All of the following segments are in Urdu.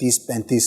30-35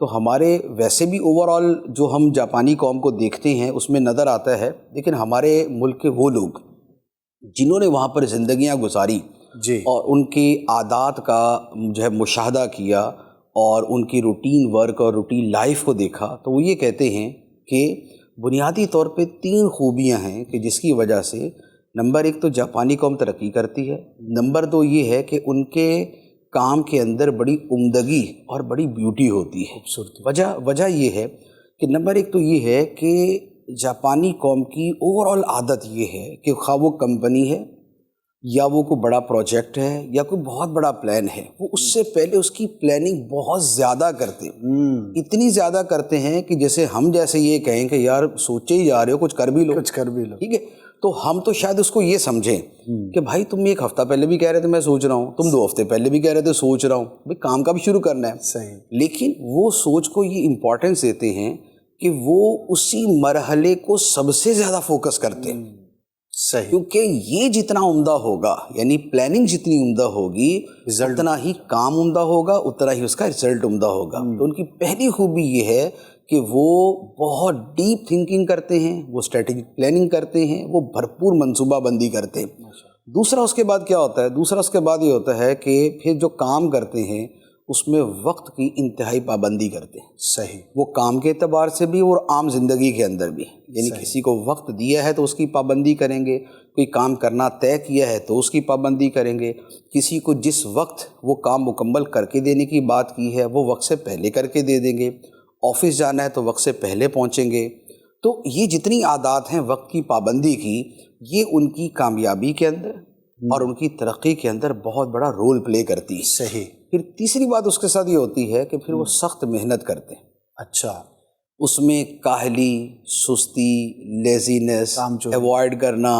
تو ہمارے ویسے بھی اوور آل جو ہم جاپانی قوم کو دیکھتے ہیں اس میں نظر آتا ہے، لیکن ہمارے ملک کے وہ لوگ جنہوں نے وہاں پر زندگیاں گزاری جی اور ان کی عادات کا جو ہے مشاہدہ کیا اور ان کی روٹین ورک اور روٹین لائف کو دیکھا، تو وہ یہ کہتے ہیں کہ بنیادی طور پہ 3 خوبیاں ہیں کہ جس کی وجہ سے نمبر 1 تو جاپانی قوم ترقی کرتی ہے، نمبر 2 یہ ہے کہ ان کے کام کے اندر بڑی عمدگی اور بڑی بیوٹی ہوتی ہے۔ خوبصورتی وجہ یہ ہے کہ نمبر 1 تو یہ ہے کہ جاپانی قوم کی اوور آل عادت یہ ہے کہ خواہ وہ کمپنی ہے یا وہ کوئی بڑا پروجیکٹ ہے یا کوئی بہت بڑا پلان ہے، وہ اس سے پہلے اس کی پلاننگ بہت زیادہ کرتے ہیں، اتنی زیادہ کرتے ہیں کہ جیسے ہم جیسے یہ کہیں کہ یار سوچے ہی جا رہے ہو، کچھ کر بھی لو، ٹھیک ہے، تو ہم تو شاید اس کو یہ سمجھیں کہ بھائی تم 1 ہفتہ پہلے بھی کہہ رہے تھے میں سوچ رہا ہوں، تم 2 ہفتے پہلے بھی کہہ رہے تھے سوچ رہا ہوں، بھائی کام کا بھی شروع کرنا ہے، صحیح، لیکن وہ سوچ کو یہ امپورٹنس دیتے ہیں کہ وہ اسی مرحلے کو سب سے زیادہ فوکس کرتے ہیں، صحیح، کیونکہ یہ جتنا عمدہ ہوگا، یعنی پلاننگ جتنی عمدہ ہوگی اتنا ہی کام عمدہ ہوگا، اتنا ہی اس کا رزلٹ عمدہ ہوگا۔ تو ان کی پہلی خوبی یہ ہے کہ وہ بہت ڈیپ تھنکنگ کرتے ہیں، وہ اسٹریٹجک پلاننگ کرتے ہیں، وہ بھرپور منصوبہ بندی کرتے ہیں۔ دوسرا اس کے بعد کیا ہوتا ہے؟ دوسرا اس کے بعد یہ ہوتا ہے کہ پھر جو کام کرتے ہیں اس میں وقت کی انتہائی پابندی کرتے ہیں، صحیح، وہ کام کے اعتبار سے بھی اور عام زندگی کے اندر بھی، یعنی کسی کو وقت دیا ہے تو اس کی پابندی کریں گے، کوئی کام کرنا طے کیا ہے تو اس کی پابندی کریں گے، کسی کو جس وقت وہ کام مکمل کر کے دینے کی بات کی ہے وہ وقت سے پہلے کر کے دے دیں گے، آفس جانا ہے تو وقت سے پہلے پہنچیں گے۔ تو یہ جتنی عادات ہیں وقت کی پابندی کی، یہ ان کی کامیابی کے اندر اور ان کی ترقی کے اندر بہت بڑا رول پلے کرتی ہے۔ صحیح، پھر تیسری بات اس کے ساتھ یہ ہوتی ہے کہ پھر وہ سخت محنت کرتے ہیں، اچھا، اس میں کاہلی، سستی، لیزینس ایوائڈ کرنا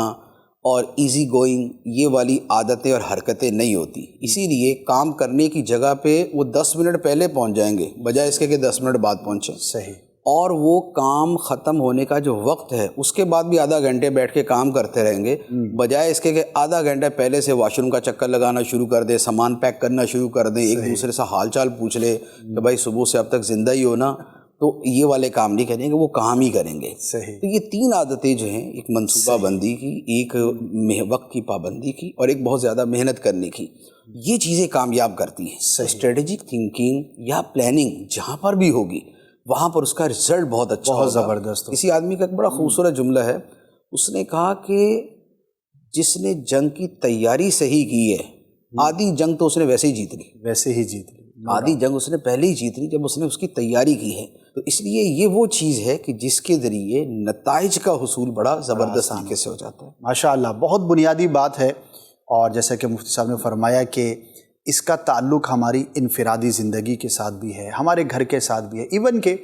اور ایزی گوئنگ یہ والی عادتیں اور حرکتیں نہیں ہوتی، اسی لیے کام کرنے کی جگہ پہ وہ 10 منٹ پہلے پہنچ جائیں گے بجائے اس کے کہ 10 منٹ بعد پہنچیں، صحیح، اور وہ کام ختم ہونے کا جو وقت ہے اس کے بعد بھی آدھا گھنٹے بیٹھ کے کام کرتے رہیں گے بجائے اس کے کہ آدھا گھنٹہ پہلے سے واش روم کا چکر لگانا شروع کر دیں، سامان پیک کرنا شروع کر دیں، ایک دوسرے سے حال چال پوچھ لے کہ بھائی صبح سے اب تک زندہ ہی ہو نا، تو یہ والے کام نہیں کریں گے، وہ کام ہی کریں گے۔ صحیح، تو یہ 3 عادتیں جو ہیں، ایک منصوبہ بندی کی، ایک وقت کی پابندی کی اور ایک بہت زیادہ محنت کرنے کی، یہ چیزیں کامیاب کرتی ہیں۔ اسٹریٹجک تھنکنگ یا پلاننگ جہاں پر بھی ہوگی وہاں پر اس کا رزلٹ بہت اچھا ہوگا، بہت زبردست۔ کسی آدمی کا ایک بڑا خوبصورت جملہ ہے، اس نے کہا کہ جس نے جنگ کی تیاری صحیح کی ہے، آدھی جنگ تو اس نے ویسے ہی جیت لی، ویسے ہی جیت لی، آدھی جنگ اس نے پہلے ہی جیت لی جب اس نے اس کی تیاری کی ہے۔ تو اس لیے یہ وہ چیز ہے کہ جس کے ذریعے نتائج کا حصول بڑا زبردست طریقے سے ہو جاتا ہے۔ ماشاء اللہ، بہت بنیادی بات ہے، اور جیسا کہ مفتی صاحب نے فرمایا کہ اس کا تعلق ہماری انفرادی زندگی کے ساتھ بھی ہے، ہمارے گھر کے ساتھ بھی ہے، ایون کہ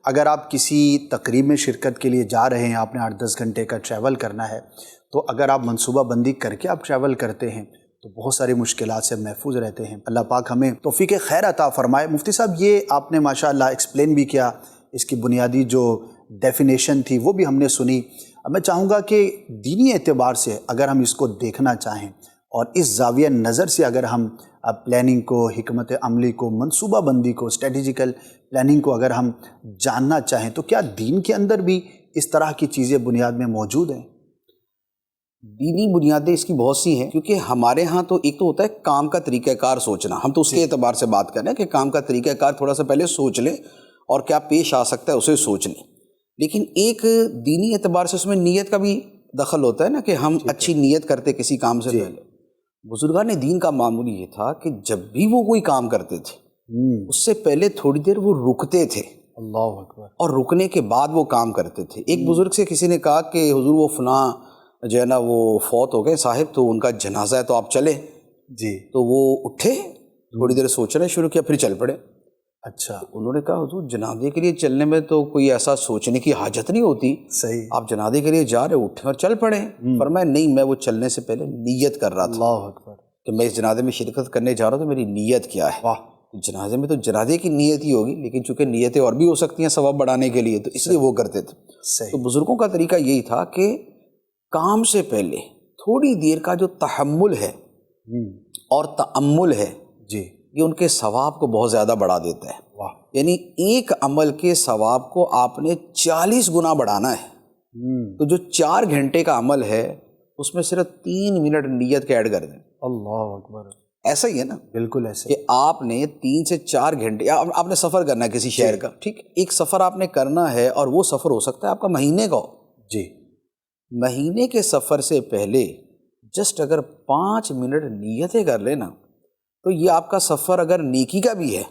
اگر آپ کسی تقریب میں شرکت کے لیے جا رہے ہیں، آپ نے 8-10 گھنٹے کا ٹریول کرنا ہے، تو اگر آپ منصوبہ بندی کر کے آپ ٹریول کرتے ہیں تو بہت ساری مشکلات سے محفوظ رہتے ہیں۔ اللہ پاک ہمیں توفیق خیر عطا فرمائے۔ مفتی صاحب، یہ آپ نے ماشاءاللہ ایکسپلین بھی کیا، اس کی بنیادی جو ڈیفینیشن تھی وہ بھی ہم نے سنی۔ اب میں چاہوں گا کہ دینی اعتبار سے اگر ہم اس کو دیکھنا چاہیں اور اس زاویہ نظر سے اگر ہم پلاننگ کو، حکمت عملی کو، منصوبہ بندی کو، اسٹریٹجیکل پلاننگ کو اگر ہم جاننا چاہیں تو کیا دین کے اندر بھی اس طرح کی چیزیں بنیاد میں موجود ہیں؟ دینی بنیادیں اس کی بہت سی ہیں، کیونکہ ہمارے ہاں تو ایک تو ہوتا ہے کام کا طریقہ کار سوچنا، ہم تو اس کے اعتبار سے بات کر رہے ہیں کہ کام کا طریقہ کار تھوڑا سا پہلے سوچ لیں اور کیا پیش آ سکتا ہے اسے سوچ لیں، لیکن ایک دینی اعتبار سے اس میں نیت کا بھی دخل ہوتا ہے نا، کہ ہم اچھی نیت کرتے کسی کام سے پہلے۔ بزرگان دین کا معمول یہ تھا کہ جب بھی وہ کوئی کام کرتے تھے اس سے پہلے تھوڑی دیر وہ رکتے تھے، اللہ اکبر، اور رکنے کے بعد وہ کام کرتے تھے۔ ایک بزرگ سے کسی نے کہا کہ حضور وہ فلاں جو ہے نا وہ فوت ہو گئے صاحب، تو ان کا جنازہ ہے تو آپ چلیں۔ جی، تو وہ اٹھے، تھوڑی دیر سوچنا شروع کیا، پھر چل پڑے۔ اچھا، انہوں نے کہا حضور جنازے کے لیے چلنے میں تو کوئی ایسا سوچنے کی حاجت نہیں ہوتی، صحیح، آپ جنازے کے لیے جا رہے اٹھیں اور چل پڑیں۔ فرمایا نہیں، میں وہ چلنے سے پہلے نیت کر رہا تھا اللہ اکبر، کہ میں اس جنازے میں شرکت کرنے جا رہا ہوں تو میری نیت کیا ہے۔ واہ، جنازے میں تو جنازے کی نیت ہی ہوگی، لیکن چونکہ نیتیں اور بھی ہو سکتی ہیں ثواب بڑھانے کے لیے، تو اس لیے وہ کرتے تھے۔ صحیح، تو بزرگوں کا طریقہ یہی تھا کہ کام سے پہلے تھوڑی دیر کا جو تحمل ہے اور تأمل ہے، جی، یہ ان کے ثواب کو بہت زیادہ بڑھا دیتا ہے۔ واہ، یعنی ایک عمل کے ثواب کو آپ نے 40 گنا بڑھانا ہے. تو جو 4 گھنٹے کا عمل ہے اس میں صرف 3 منٹ نیت کے ایڈ کر دیں. اللہ اکبر. ایسا ہی ہے نا، بالکل ایسے کہ آپ نے 3 سے 4 گھنٹے آپ نے سفر کرنا ہے کسی شہر کا، ٹھیک، ایک سفر آپ نے کرنا ہے اور وہ سفر ہو سکتا ہے آپ کا مہینے کا ہو. جی. مہینے کے سفر سے پہلے جسٹ اگر 5 منٹ نیتیں کر لینا تو یہ آپ کا سفر اگر نیکی کا بھی ہے،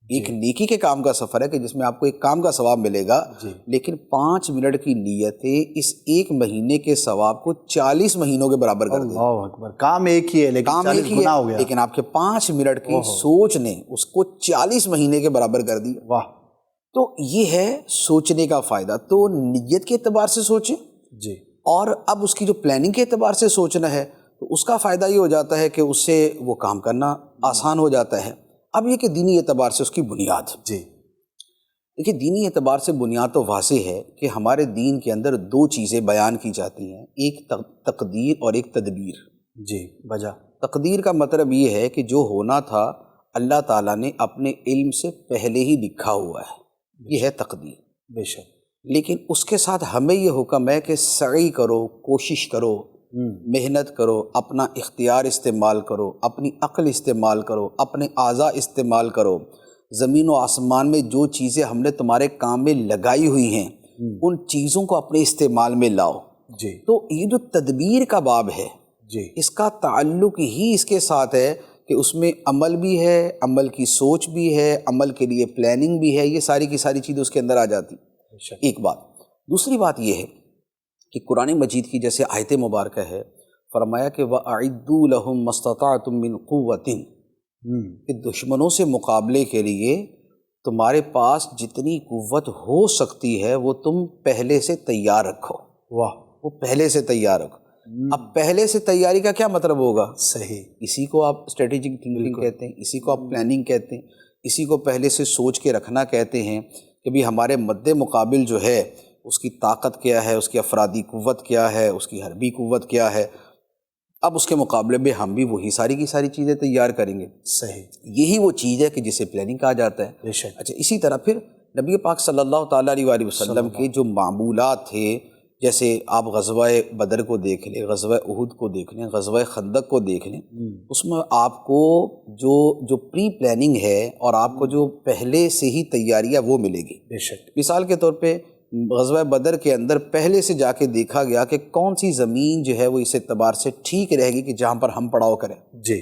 ایک نیکی کے کام کا سفر ہے کہ جس میں آپ کو ایک کام کا ثواب ملے گا، لیکن 5 منٹ کی نیتیں اس ایک مہینے کے ثواب کو 40 مہینوں کے برابر کر دیں. اللہ اکبر. کام ایک ہی ہے لیکن کام 40 ایک ہی گنا ہے ہو گیا. لیکن آپ کے 5 منٹ کی سوچ نے اس کو 40 مہینے کے برابر کر دیا. واہ. تو یہ ہے سوچنے کا فائدہ. تو نیت کے اعتبار سے سوچیں، جی. اور اب اس کی جو پلاننگ کے اعتبار سے سوچنا ہے تو اس کا فائدہ یہ ہو جاتا ہے کہ اس سے وہ کام کرنا آسان ہو جاتا ہے. اب یہ کہ دینی اعتبار سے اس کی بنیاد. جی. دیکھیے دینی اعتبار سے بنیاد تو واضح ہے کہ ہمارے دین کے اندر 2 چیزیں بیان کی جاتی ہیں، ایک تقدیر اور ایک تدبیر. جی. وجہ. تقدیر کا مطلب یہ ہے کہ جو ہونا تھا اللہ تعالیٰ نے اپنے علم سے پہلے ہی لکھا ہوا ہے، یہ ہے تقدیر. بے شک. لیکن اس کے ساتھ ہمیں یہ حکم ہے کہ سعی کرو، کوشش کرو، محنت کرو، اپنا اختیار استعمال کرو، اپنی عقل استعمال کرو، اپنے اعضاء استعمال کرو. زمین و آسمان میں جو چیزیں ہم نے تمہارے کام میں لگائی ہوئی ہیں ان چیزوں کو اپنے استعمال میں لاؤ. جی. تو یہ جو تدبیر کا باب ہے، جی. اس کا تعلق ہی اس کے ساتھ ہے کہ اس میں عمل بھی ہے، عمل کی سوچ بھی ہے، عمل کے لیے پلاننگ بھی ہے. یہ ساری کی ساری چیزیں اس کے اندر آ جاتی. ایک بات. دوسری بات یہ ہے کہ قرآن مجید کی جیسے آیت مبارکہ ہے، فرمایا کہ وَأَعِدُّوا لَهُم مَّا اسْتَطَعْتُم مِّن قُوَّةٍ، کہ دشمنوں سے مقابلے کے لیے تمہارے پاس جتنی قوت ہو سکتی ہے وہ تم پہلے سے تیار رکھو. واہ. وہ پہلے سے تیار رکھو. اب پہلے سے تیاری کا کیا مطلب ہوگا؟ صحیح. اسی کو آپ اسٹریٹجک تھنکنگ کہتے ہیں، اسی کو آپ پلاننگ کہتے ہیں، اسی کو پہلے سے سوچ کے رکھنا کہتے ہیں کہ بھی ہمارے مد مقابل جو ہے اس کی طاقت کیا ہے، اس کی افرادی قوت کیا ہے، اس کی حربی قوت کیا ہے. اب اس کے مقابلے میں ہم بھی وہی ساری کی ساری چیزیں تیار کریں گے. صحیح. یہی وہ چیز ہے کہ جسے پلاننگ کہا جاتا ہے. بے شک. اچھا، اسی طرح پھر نبی پاک صلی اللہ تعالیٰ علیہ وآلہ وسلم کے جو معمولات تھے، جیسے آپ غزوہ بدر کو دیکھ لیں، غزوہ احد کو دیکھ لیں، غزوہ خندق کو دیکھ لیں، اس میں آپ کو جو پری پلاننگ ہے اور آپ کو جو پہلے سے ہی تیاریاں وہ ملے گی. بے شک. مثال کے طور پہ غزوہ بدر کے اندر پہلے سے جا کے دیکھا گیا کہ کون سی زمین جو ہے وہ اس اعتبار سے ٹھیک رہے گی کہ جہاں پر ہم پڑاؤ کریں. جی.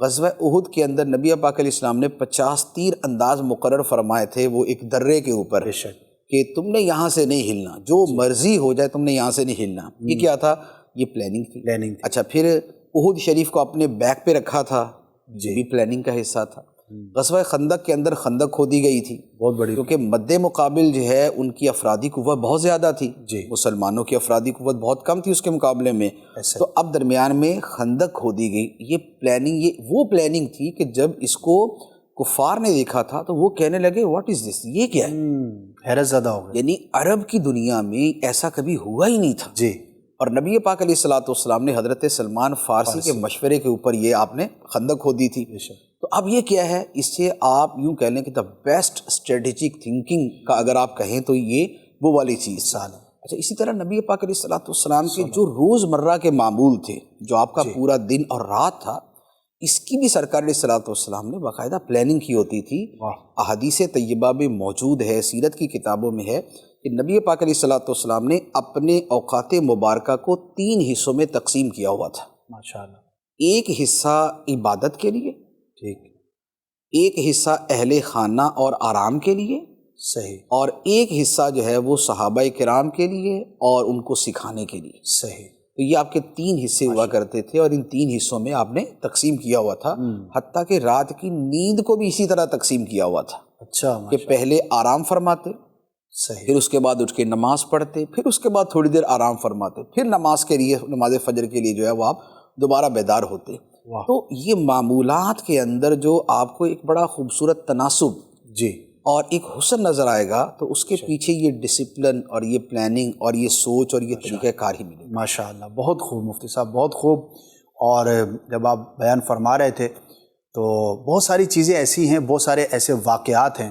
غزوہ احد کے اندر نبی پاک علیہ السلام نے 50 تیر انداز مقرر فرمائے تھے، وہ ایک درے کے اوپر، بے شک. کہ تم نے یہاں سے نہیں ہلنا، جو مرضی ہو جائے تم نے یہاں سے نہیں ہلنا. یہ کیا تھا؟ یہ پلاننگ تھی. پلاننگ. اچھا، پھر احد شریف کو اپنے بیک پہ رکھا تھا، جی. یہ بھی پلاننگ کا حصہ تھا. غزوہ خندق کے اندر خندق کھودی گئی تھی، بہت بڑی، کیونکہ مد مقابل جو ہے ان کی افرادی قوت بہت زیادہ تھی. جی. مسلمانوں کی افرادی قوت بہت کم تھی اس کے مقابلے میں. تو اب درمیان میں خندق کھودی گئی. یہ پلاننگ، یہ وہ پلاننگ تھی کہ جب اس کو کفار نے دیکھا تھا تو وہ کہنے لگے واٹ از دس، یہ کیا ہے؟ حیرت زدہ ہو گئے. یعنی عرب کی دنیا میں ایسا کبھی ہوا ہی نہیں تھا. جی. اور نبی پاک علیہ الصلوۃ والسلام نے حضرت سلمان فارسی کے مشورے کے اوپر یہ آپ نے خندق کھودی تھی. تو اب یہ کیا ہے؟ اس سے آپ یوں کہہ لیں کہ دا بیسٹ اسٹریٹجک تھنکنگ کا اگر آپ کہیں تو یہ وہ والی چیز سال ہے. اچھا، اسی طرح نبی پاک علیہ الصلوۃ والسلام کے جو روز مرہ کے معمول تھے، جو آپ کا پورا دن اور رات تھا، اس کی بھی سرکار علیہ الصلوۃ والسلام نے باقاعدہ پلاننگ کی ہوتی تھی. احادیث طیبہ میں موجود ہے، سیرت کی کتابوں میں ہے کہ نبی پاک علیہ الصلوۃ والسلام نے اپنے اوقات مبارکہ کو 3 حصوں میں تقسیم کیا ہوا تھا. ماشاءاللہ. ایک حصہ عبادت کے لیے، ٹھیک، ایک حصہ اہل خانہ اور آرام کے لیے، صحیح، اور ایک حصہ جو ہے وہ صحابہ کرام کے لیے اور ان کو سکھانے کے لیے. صحیح. تو یہ آپ کے 3 حصے ہوا کرتے تھے اور ان 3 حصوں میں آپ نے تقسیم کیا ہوا تھا. حتیٰ کہ رات کی نیند کو بھی اسی طرح تقسیم کیا ہوا تھا. اچھا. کہ پہلے آرام فرماتے، صحیح، پھر اس کے بعد اٹھ کے نماز پڑھتے، پھر اس کے بعد تھوڑی دیر آرام فرماتے، پھر نماز کے لیے، نماز فجر کے لیے جو ہے وہ آپ دوبارہ بیدار ہوتے. تو یہ معمولات کے اندر جو آپ کو ایک بڑا خوبصورت تناسب جی اور ایک حسن نظر آئے گا، تو اس کے پیچھے یہ ڈسپلن اور یہ پلاننگ اور یہ سوچ اور یہ طریقہ کار ہی ملے. ماشاءاللہ. بہت خوب مفتی صاحب، بہت خوب. اور جب آپ بیان فرما رہے تھے تو بہت ساری چیزیں ایسی ہیں، بہت سارے ایسے واقعات ہیں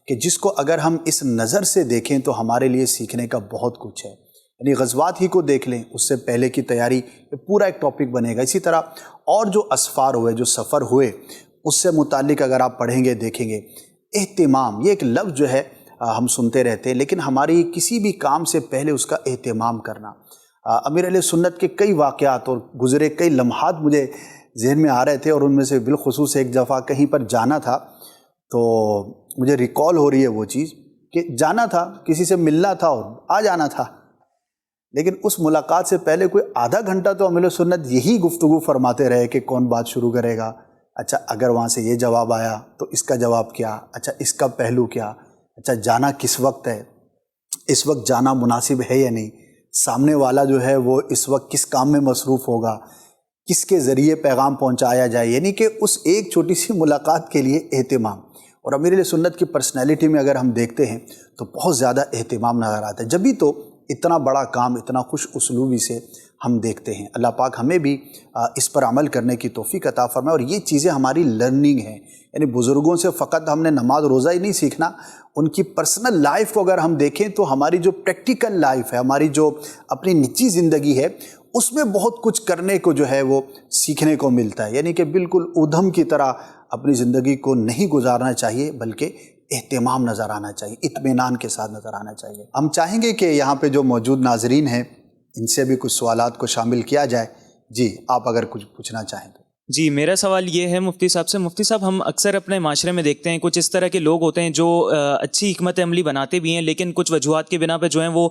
کہ جس کو اگر ہم اس نظر سے دیکھیں تو ہمارے لیے سیکھنے کا بہت کچھ ہے. یعنی غزوات ہی کو دیکھ لیں، اس سے پہلے کی تیاری، یہ پورا ایک ٹاپک بنے گا. اسی طرح اور جو اسفار ہوئے، جو سفر ہوئے، اس سے متعلق اگر آپ پڑھیں گے دیکھیں گے. اہتمام، یہ ایک لفظ جو ہے ہم سنتے رہتے ہیں، لیکن ہماری کسی بھی کام سے پہلے اس کا اہتمام کرنا. امیر اہل سنت کے کئی واقعات اور گزرے کئی لمحات مجھے ذہن میں آ رہے تھے، اور ان میں سے بالخصوص ایک دفعہ کہیں پر جانا تھا تو مجھے ریکال ہو رہی ہے وہ چیز کہ جانا تھا، کسی سے ملنا تھا اور آ جانا تھا، لیکن اس ملاقات سے پہلے کوئی آدھا گھنٹہ تو امیر سنت یہی گفتگو فرماتے رہے کہ کون بات شروع کرے گا، اچھا اگر وہاں سے یہ جواب آیا تو اس کا جواب کیا، اچھا اس کا پہلو کیا، اچھا جانا کس وقت ہے، اس وقت جانا مناسب ہے یا نہیں، سامنے والا جو ہے وہ اس وقت کس کام میں مصروف ہوگا، کس کے ذریعے پیغام پہنچایا جائے. یعنی کہ اس ایک چھوٹی سی ملاقات کے لیے اہتمام. اور امیر اہل سنت کی پرسنالٹی میں اگر ہم دیکھتے ہیں تو بہت زیادہ اہتمام نظر آتا ہے. جبھی تو اتنا بڑا کام اتنا خوش اسلوبی سے ہم دیکھتے ہیں. اللہ پاک ہمیں بھی اس پر عمل کرنے کی توفیق عطا فرمائے. اور یہ چیزیں ہماری لرننگ ہیں. یعنی بزرگوں سے فقط ہم نے نماز روزہ ہی نہیں سیکھنا، ان کی پرسنل لائف کو اگر ہم دیکھیں تو ہماری جو پریکٹیکل لائف ہے، ہماری جو اپنی نجی زندگی ہے، اس میں بہت کچھ کرنے کو جو ہے وہ سیکھنے کو ملتا ہے. یعنی کہ بالکل ادھم کی طرح اپنی زندگی کو نہیں گزارنا چاہیے، بلکہ اہتمام نظر آنا چاہیے، اطمینان کے ساتھ نظر آنا چاہیے. ہم چاہیں گے کہ یہاں پہ جو موجود ناظرین ہیں ان سے بھی کچھ سوالات کو شامل کیا جائے. جی آپ اگر کچھ پوچھنا چاہیں تو. جی میرا سوال یہ ہے مفتی صاحب سے. مفتی صاحب ہم اکثر اپنے معاشرے میں دیکھتے ہیں کچھ اس طرح کے لوگ ہوتے ہیں جو اچھی حکمت عملی بناتے بھی ہیں، لیکن کچھ وجوہات کی بنا پہ جو ہیں وہ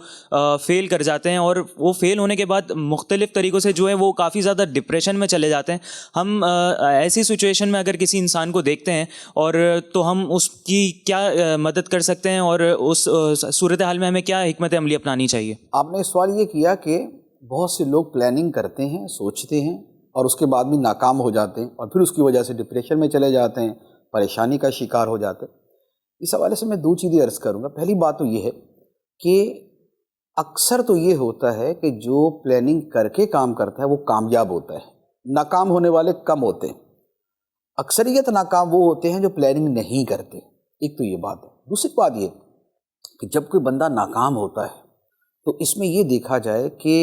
فیل کر جاتے ہیں، اور وہ فیل ہونے کے بعد مختلف طریقوں سے جو ہے وہ کافی زیادہ ڈپریشن میں چلے جاتے ہیں. ہم ایسی سچویشن میں اگر کسی انسان کو دیکھتے ہیں اور تو ہم اس کی کیا مدد کر سکتے ہیں، اور اس صورتحال میں ہمیں کیا حکمت عملی اپنانی چاہیے؟ آپ نے سوال یہ کیا کہ بہت سے لوگ پلاننگ کرتے ہیں، سوچتے ہیں، اور اس کے بعد بھی ناکام ہو جاتے ہیں، اور پھر اس کی وجہ سے ڈپریشن میں چلے جاتے ہیں، پریشانی کا شکار ہو جاتے ہیں. اس حوالے سے میں دو چیزیں عرض کروں گا. پہلی بات تو یہ ہے کہ اکثر تو یہ ہوتا ہے کہ جو پلاننگ کر کے کام کرتا ہے وہ کامیاب ہوتا ہے، ناکام ہونے والے کم ہوتے ہیں. اکثریت ناکام وہ ہوتے ہیں جو پلاننگ نہیں کرتے. ایک تو یہ بات ہے. دوسری بات یہ کہ جب کوئی بندہ ناکام ہوتا ہے تو اس میں یہ دیکھا جائے کہ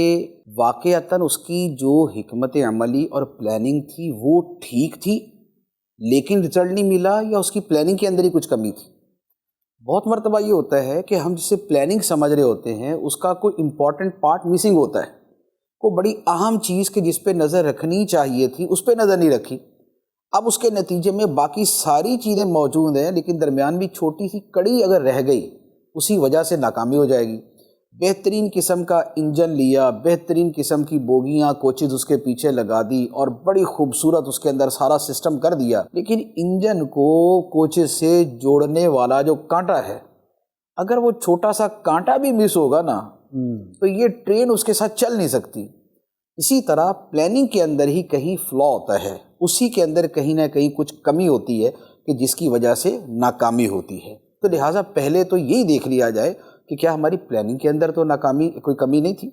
واقعتاً اس کی جو حکمت عملی اور پلاننگ تھی وہ ٹھیک تھی، لیکن رزلٹ نہیں ملا، یا اس کی پلاننگ کے اندر ہی کچھ کمی تھی. بہت مرتبہ یہ ہوتا ہے کہ ہم جسے پلاننگ سمجھ رہے ہوتے ہیں اس کا کوئی امپورٹنٹ پارٹ مسنگ ہوتا ہے، کوئی بڑی اہم چیز کہ جس پہ نظر رکھنی چاہیے تھی اس پہ نظر نہیں رکھی. اب اس کے نتیجے میں باقی ساری چیزیں موجود ہیں، لیکن درمیان بھی چھوٹی سی کڑی اگر رہ گئی، اسی وجہ سے ناکامی ہو جائے گی. بہترین قسم کا انجن لیا، بہترین قسم کی بوگیاں کوچز اس کے پیچھے لگا دی، اور بڑی خوبصورت اس کے اندر سارا سسٹم کر دیا، لیکن انجن کو کوچز سے جوڑنے والا جو کانٹا ہے، اگر وہ چھوٹا سا کانٹا بھی مس ہوگا نا تو یہ ٹرین اس کے ساتھ چل نہیں سکتی. اسی طرح پلاننگ کے اندر ہی کہیں فلا ہوتا ہے، اسی کے اندر کہیں نہ کہیں کچھ کمی ہوتی ہے کہ جس کی وجہ سے ناکامی ہوتی ہے. تو لہٰذا پہلے تو یہی دیکھ لیا جائے کہ کیا ہماری پلاننگ کے اندر تو ناکامی کوئی کمی نہیں تھی.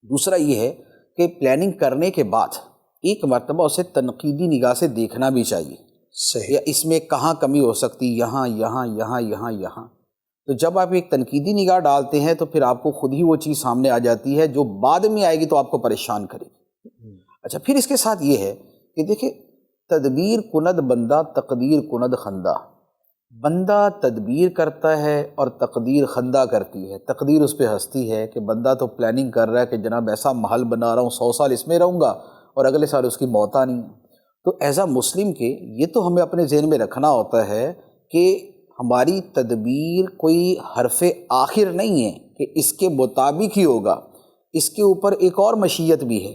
دوسرا یہ ہے کہ پلاننگ کرنے کے بعد ایک مرتبہ اسے تنقیدی نگاہ سے دیکھنا بھی چاہیے. صحیح. یا اس میں کہاں کمی ہو سکتی، یہاں یہاں یہاں یہاں یہاں. تو جب آپ ایک تنقیدی نگاہ ڈالتے ہیں تو پھر آپ کو خود ہی وہ چیز سامنے آ جاتی ہے جو بعد میں آئے گی تو آپ کو پریشان کرے گی. اچھا، پھر اس کے ساتھ یہ ہے کہ دیکھیں، تدبیر کند بندہ تقدیر کند خندہ. بندہ تدبیر کرتا ہے اور تقدیر خندہ کرتی ہے. تقدیر اس پہ ہنستی ہے کہ بندہ تو پلاننگ کر رہا ہے کہ جناب ایسا محل بنا رہا ہوں، 100 سال اس میں رہوں گا، اور اگلے سال اس کی موت آنی ہے. تو ایز اے مسلم کے یہ تو ہمیں اپنے ذہن میں رکھنا ہوتا ہے کہ ہماری تدبیر کوئی حرف آخر نہیں ہے کہ اس کے مطابق ہی ہوگا. اس کے اوپر ایک اور مشیت بھی ہے،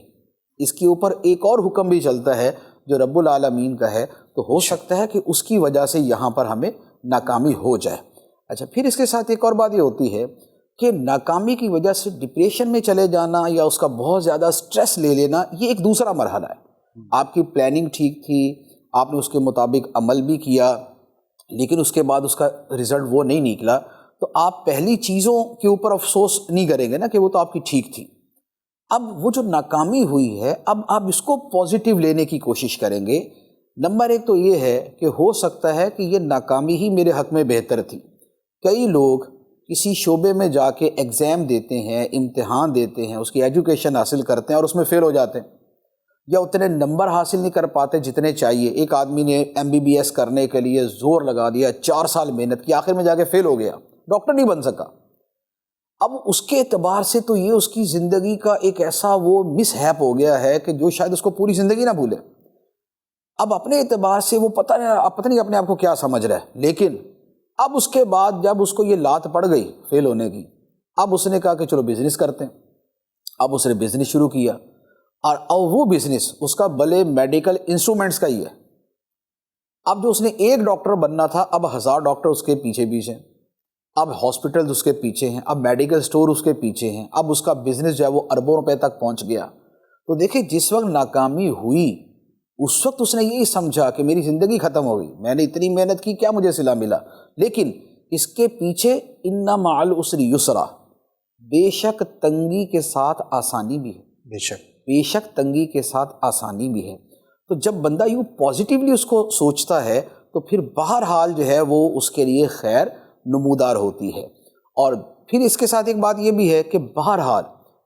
اس کے اوپر ایک اور حکم بھی چلتا ہے جو رب العالمین کا ہے. تو ہو سکتا ہے کہ اس کی وجہ سے یہاں پر ہمیں ناکامی ہو جائے. اچھا، پھر اس کے ساتھ ایک اور بات یہ ہوتی ہے کہ ناکامی کی وجہ سے ڈپریشن میں چلے جانا یا اس کا بہت زیادہ سٹریس لے لینا، یہ ایک دوسرا مرحلہ ہے. آپ کی پلاننگ ٹھیک تھی، آپ نے اس کے مطابق عمل بھی کیا، لیکن اس کے بعد اس کا رزلٹ وہ نہیں نکلا، تو آپ پہلی چیزوں کے اوپر افسوس نہیں کریں گے نا کہ وہ تو آپ کی ٹھیک تھی. اب وہ جو ناکامی ہوئی ہے، اب آپ اس کو پازیٹیو لینے کی کوشش کریں گے. نمبر ایک تو یہ ہے کہ ہو سکتا ہے کہ یہ ناکامی ہی میرے حق میں بہتر تھی. کئی لوگ کسی شعبے میں جا کے ایگزام دیتے ہیں، امتحان دیتے ہیں، اس کی ایجوکیشن حاصل کرتے ہیں اور اس میں فیل ہو جاتے ہیں یا اتنے نمبر حاصل نہیں کر پاتے جتنے چاہیے۔ ایک آدمی نے MBBS کرنے کے لیے زور لگا دیا، 4 سال محنت کی، آخر میں جا کے فیل ہو گیا، ڈاکٹر نہیں بن سکا۔ اب اس کے اعتبار سے تو یہ اس کی زندگی کا ایک ایسا وہ مس ہیپ ہو گیا ہے کہ جو شاید اس کو پوری زندگی نہ بھولے۔ اب اپنے اعتبار سے وہ پتہ نہیں اپنے آپ کو کیا سمجھ رہا ہے، لیکن اب اس کے بعد جب اس کو یہ لات پڑ گئی فیل ہونے کی، اب اس نے کہا کہ چلو بزنس کرتے ہیں۔ اب اس نے بزنس شروع کیا اور وہ بزنس اس کا بھلے میڈیکل انسٹرومنٹس کا ہی ہے۔ اب جو اس نے ایک ڈاکٹر بننا تھا، اب 1000 ڈاکٹر اس کے پیچھے پیچھے ہیں، اب ہاسپٹل اس کے پیچھے ہیں، اب میڈیکل سٹور اس کے پیچھے ہیں، اب اس کا بزنس جو ہے وہ اربوں روپے تک پہنچ گیا۔ تو دیکھیں جس وقت ناکامی ہوئی اس وقت اس نے یہی سمجھا کہ میری زندگی ختم ہو گئی، میں نے اتنی محنت کی، کیا مجھے صلہ ملا؟ لیکن اس کے پیچھے ان مع العسر یسرا، بے شک تنگی کے ساتھ آسانی بھی ہے، بے شک تنگی کے ساتھ آسانی بھی ہے۔ تو جب بندہ یوں پازیٹیولی اس کو سوچتا ہے تو پھر بہرحال جو ہے وہ اس کے لیے خیر نمودار ہوتی ہے۔ اور پھر اس کے ساتھ ایک بات یہ بھی ہے کہ بہرحال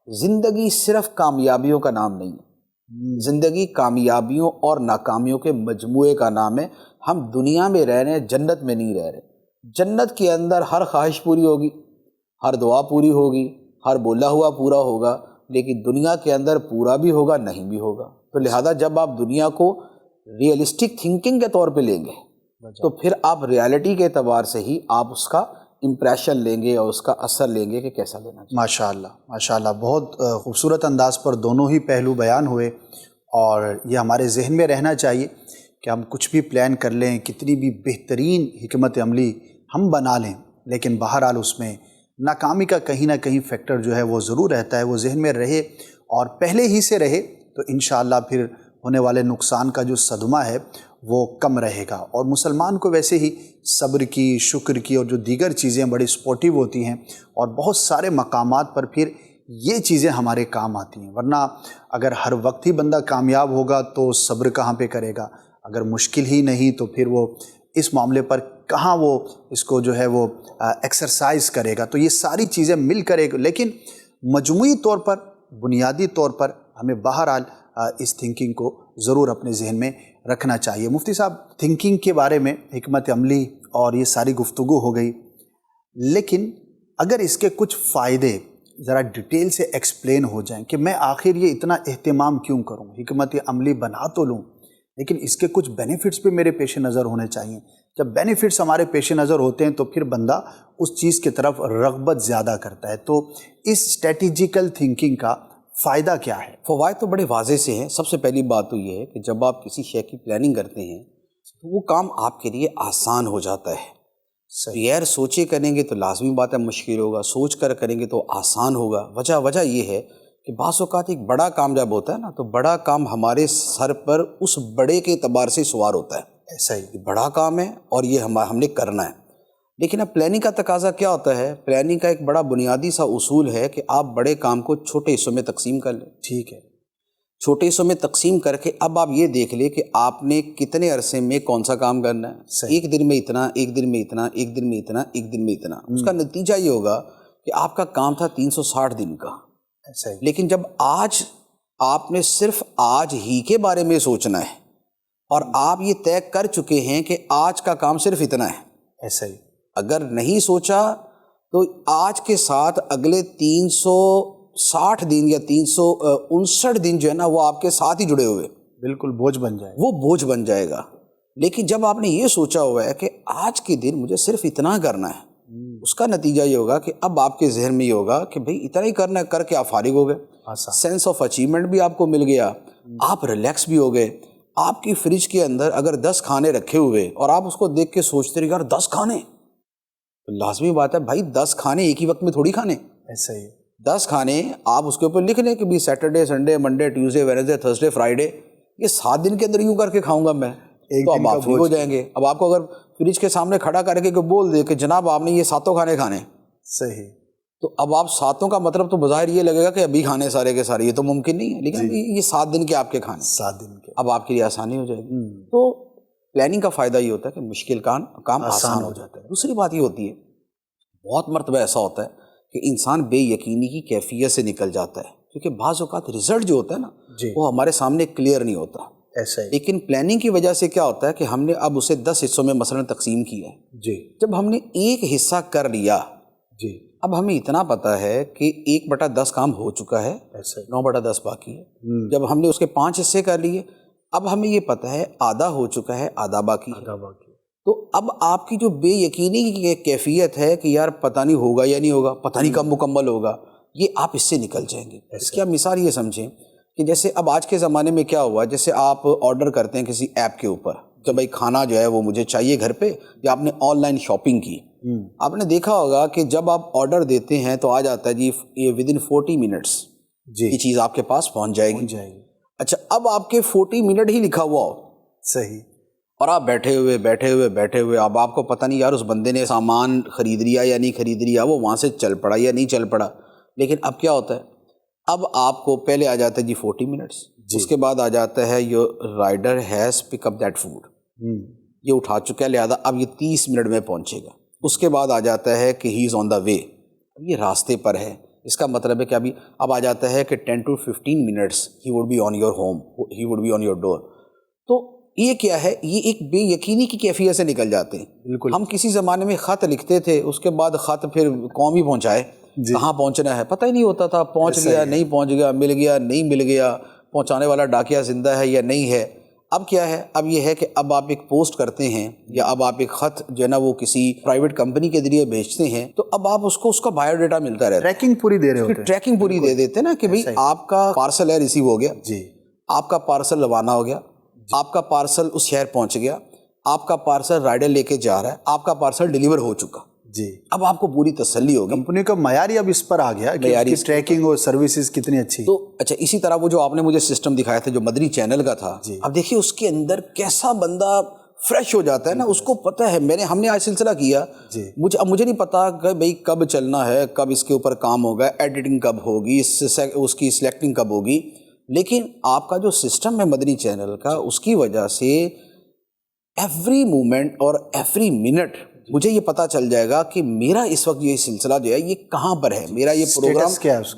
زندگی صرف کامیابیوں کا نام نہیں ہے، زندگی کامیابیوں اور ناکامیوں کے مجموعے کا نام ہے۔ ہم دنیا میں رہ رہے ہیں، جنت میں نہیں رہ رہے۔ جنت کے اندر ہر خواہش پوری ہوگی، ہر دعا پوری ہوگی، ہر بولا ہوا پورا ہوگا، لیکن دنیا کے اندر پورا بھی ہوگا، نہیں بھی ہوگا۔ تو لہذا جب آپ دنیا کو ریئلسٹک تھنکنگ کے طور پہ لیں گے تو پھر آپ ریالٹی کے اعتبار سے ہی آپ اس کا امپریشن لیں گے اور اس کا اثر لیں گے کہ کیسا لینا چاہیے۔ ماشاءاللہ ماشاءاللہ، بہت خوبصورت انداز پر دونوں ہی پہلو بیان ہوئے، اور یہ ہمارے ذہن میں رہنا چاہیے کہ ہم کچھ بھی پلان کر لیں، کتنی بھی بہترین حکمت عملی ہم بنا لیں، لیکن بہرحال اس میں ناکامی کا کہیں نہ کہیں فیکٹر جو ہے وہ ضرور رہتا ہے۔ وہ ذہن میں رہے اور پہلے ہی سے رہے تو انشاءاللہ پھر ہونے والے نقصان کا جو صدمہ ہے وہ کم رہے گا۔ اور مسلمان کو ویسے ہی صبر کی، شکر کی اور جو دیگر چیزیں بڑی سپورٹیو ہوتی ہیں، اور بہت سارے مقامات پر پھر یہ چیزیں ہمارے کام آتی ہیں۔ ورنہ اگر ہر وقت ہی بندہ کامیاب ہوگا تو صبر کہاں پہ کرے گا؟ اگر مشکل ہی نہیں تو پھر وہ اس معاملے پر کہاں وہ اس کو جو ہے وہ ایکسرسائز کرے گا؟ تو یہ ساری چیزیں مل کر ایک، لیکن مجموعی طور پر، بنیادی طور پر ہمیں بہرحال اس تھنکنگ کو ضرور اپنے ذہن میں رکھنا چاہیے۔ مفتی صاحب، تھنکنگ کے بارے میں حکمت عملی اور یہ ساری گفتگو ہو گئی، لیکن اگر اس کے کچھ فائدے ذرا ڈیٹیل سے ایکسپلین ہو جائیں کہ میں آخر یہ اتنا اہتمام کیوں کروں، حکمت عملی بنا تو لوں لیکن اس کے کچھ بینیفٹس بھی میرے پیش نظر ہونے چاہیے۔ جب بینیفٹس ہمارے پیش نظر ہوتے ہیں تو پھر بندہ اس چیز کی طرف رغبت زیادہ کرتا ہے۔ تو اس اسٹریٹجیکل تھنکنگ کا فائدہ کیا ہے؟ فوائد تو بڑے واضح سے ہیں۔ سب سے پہلی بات تو یہ ہے کہ جب آپ کسی شے کی پلاننگ کرتے ہیں تو وہ کام آپ کے لیے آسان ہو جاتا ہے۔ بغیر سوچے کریں گے تو لازمی بات ہے مشکل ہوگا، سوچ کر کریں گے تو آسان ہوگا۔ وجہ یہ ہے کہ بعض اوقات ایک بڑا کام جب ہوتا ہے نا تو بڑا کام ہمارے سر پر اس بڑے کے اعتبار سے سوار ہوتا ہے، ایسا ہی بڑا کام ہے اور یہ ہم نے کرنا ہے۔ لیکن اب پلاننگ کا تقاضا کیا ہوتا ہے؟ پلاننگ کا ایک بڑا بنیادی سا اصول ہے کہ آپ بڑے کام کو چھوٹے حصوں میں تقسیم کر لیں۔ ٹھیک ہے، چھوٹے حصوں میں تقسیم کر کے اب آپ یہ دیکھ لیں کہ آپ نے کتنے عرصے میں کون سا کام کرنا ہے۔ ایک دن میں اتنا، ایک دن میں اتنا، ایک دن میں اتنا، ایک دن میں اتنا۔ اس کا نتیجہ یہ ہوگا کہ آپ کا کام تھا 360 دن کا، ایسا ہی، لیکن جب آج آپ نے صرف آج ہی کے بارے میں سوچنا ہے اور آپ یہ طے کر چکے ہیں کہ آج کا کام صرف اتنا ہے، ایسا ہی، اگر نہیں سوچا تو آج کے ساتھ اگلے 360 دن یا 359 دن جو ہے نا وہ آپ کے ساتھ ہی جڑے ہوئے، بالکل بوجھ بن جائے، وہ بوجھ بن جائے گا۔ لیکن جب آپ نے یہ سوچا ہوا ہے کہ آج کے دن مجھے صرف اتنا کرنا ہے، اس کا نتیجہ یہ ہوگا کہ اب آپ کے ذہن میں یہ ہوگا کہ بھئی اتنا ہی کرنا ہے، کر کے آپ فارغ ہو گئے، سینس آف اچیومنٹ بھی آپ کو مل گیا، آپ ریلیکس بھی ہو گئے۔ آپ کی فریج کے اندر اگر 10 کھانے رکھے ہوئے اور آپ اس کو دیکھ کے سوچتے رہے یار 10 کھانے، تو لازمی بات ہے بھائی 10 کھانے ایک ہی وقت میں تھوڑی کھانے، ایسا ہی، 10 کھانے آپ اس کے اوپر لکھ لیں کہ بھی Saturday, Sunday, Monday, Tuesday, Wednesday, Thursday, Friday, یہ 7 دن کے اندر یوں کر کے کھاؤں گا میں، تو اب آپ فری ہو جائیں گے۔ اب آپ کو اگر فریج کے سامنے کھڑا کر کے بول دے کہ جناب آپ نے یہ 7 کھانے کھانے، صحیح، تو اب آپ 7 کا مطلب تو بظاہر یہ لگے گا کہ ابھی کھانے سارے کے سارے، یہ تو ممکن نہیں ہے، لیکن یہ 7 دن کے آپ کے کھانے، 7 دن کے، اب آپ کے لیے آسانی ہو جائے گی۔ تو پلاننگ کا فائدہ یہ ہوتا ہے کہ مشکل کام آسان ہو جاتا ہے۔ دوسری بات یہ ہوتی ہے بہت مرتبہ ایسا ہوتا ہے کہ انسان بے یقینی کی کیفیت سے نکل جاتا ہے، کیونکہ بعض اوقات رزلٹ جو ہوتا ہے نا وہ ہمارے سامنے کلیئر نہیں ہوتا. ایسا ہی. لیکن پلاننگ کی وجہ سے کیا ہوتا ہے کہ ہم نے اب اسے 10 حصوں میں مثلا تقسیم کیا ہے. جی جب ہم نے ایک حصہ کر لیا، جی اب ہمیں اتنا پتہ ہے کہ 1/10 کام ہو چکا ہے، ایسا ہی. 9/10 باقی ہے. جب ہم نے اس کے 5 حصے کر لیے، اب ہمیں یہ پتہ ہے آدھا ہو چکا ہے، آدھا باقی ہے. تو اب آپ کی جو بے یقینی کی کیفیت ہے کہ یار پتہ نہیں ہوگا یا نہیں ہوگا، پتہ نہیں کب مکمل ہوگا، یہ آپ اس سے نکل جائیں گے. اس کی آپ مثال یہ سمجھیں کہ جیسے اب آج کے زمانے میں کیا ہوا، جیسے آپ آرڈر کرتے ہیں کسی ایپ کے اوپر کہ بھائی کھانا جو ہے وہ مجھے چاہیے گھر پہ، یا آپ نے آن لائن شاپنگ کی. آپ نے دیکھا ہوگا کہ جب آپ آرڈر دیتے ہیں تو آ جاتا ہے جی یہ ودن 40 منٹس یہ چیز آپ کے پاس پہنچ جائے گی. اچھا اب آپ کے 40 منٹ ہی لکھا ہوا ہو، صحیح، اور آپ بیٹھے ہوئے اب آپ کو پتہ نہیں یار اس بندے نے سامان خرید لیا یا نہیں خرید لیا، وہ وہاں سے چل پڑا یا نہیں چل پڑا. لیکن اب کیا ہوتا ہے، اب آپ کو پہلے آ جاتا ہے جی 40 منٹس، اس کے بعد آ جاتا ہے your rider has pick up that food, یہ اٹھا چکا ہے لہذا اب یہ 30 منٹ میں پہنچے گا. اس کے بعد آ جاتا ہے کہ ہی از آن دا وے، اب یہ راستے پر ہے. اس کا مطلب ہے کہ اب آ جاتا ہے کہ 10 to 15 minutes he would be on your home, he would be on your door. تو یہ کیا ہے، یہ ایک بے یقینی کی کیفیت سے نکل جاتے ہیں. بالکل. ہم کسی زمانے میں خط لکھتے تھے، اس کے بعد خط پھر قوم ہی پہنچائے، کہاں پہنچنا ہے پتہ ہی نہیں ہوتا تھا، پہنچ گیا نہیں پہنچ گیا، مل گیا نہیں مل گیا، پہنچانے والا ڈاکیہ زندہ ہے یا نہیں ہے. اب کیا ہے، اب یہ ہے کہ اب آپ ایک پوسٹ کرتے ہیں یا اب آپ ایک خط جو ہے نا وہ کسی پرائیویٹ کمپنی کے ذریعے بھیجتے ہیں، تو اب آپ اس کا بایو ڈیٹا ملتا رہتا ہے، ٹریکنگ پوری دے رہے ہوتے ہیں، ٹریکنگ پوری دے دیتے ہیں نا کہ بھئی آپ کا پارسل ہے ریسیو ہو گیا، جی آپ کا پارسل روانہ ہو گیا، آپ کا پارسل اس شہر پہنچ گیا، آپ کا پارسل رائڈر لے کے جا رہا ہے، آپ کا پارسل ڈیلیور ہو چکا. جی اب آپ کو پوری تسلی ہوگی. کمپنی کا معیار ہی اب اس پر آ گیا کہ اس کی ٹریکنگ اور سروسز کتنی اچھی. تو اچھا اسی طرح وہ جو آپ نے مجھے سسٹم دکھایا تھا جو مدنی چینل کا تھا، اب دیکھیے اس کے اندر کیسا بندہ فریش ہو جاتا ہے نا، اس کو پتہ ہے ہم نے آج سلسلہ کیا، مجھے نہیں پتا کہ بھئی کب چلنا ہے، کب اس کے اوپر کام ہوگا، ایڈیٹنگ کب ہوگی، اس کی سلیکٹنگ کب ہوگی. لیکن آپ کا جو سسٹم ہے مدنی چینل کا، اس کی وجہ سے ایوری مومنٹ اور ایوری منٹ مجھے یہ پتہ چل جائے گا کہ میرا اس وقت یہ سلسلہ جو ہے یہ کہاں پر ہے، میرا یہ پروگرام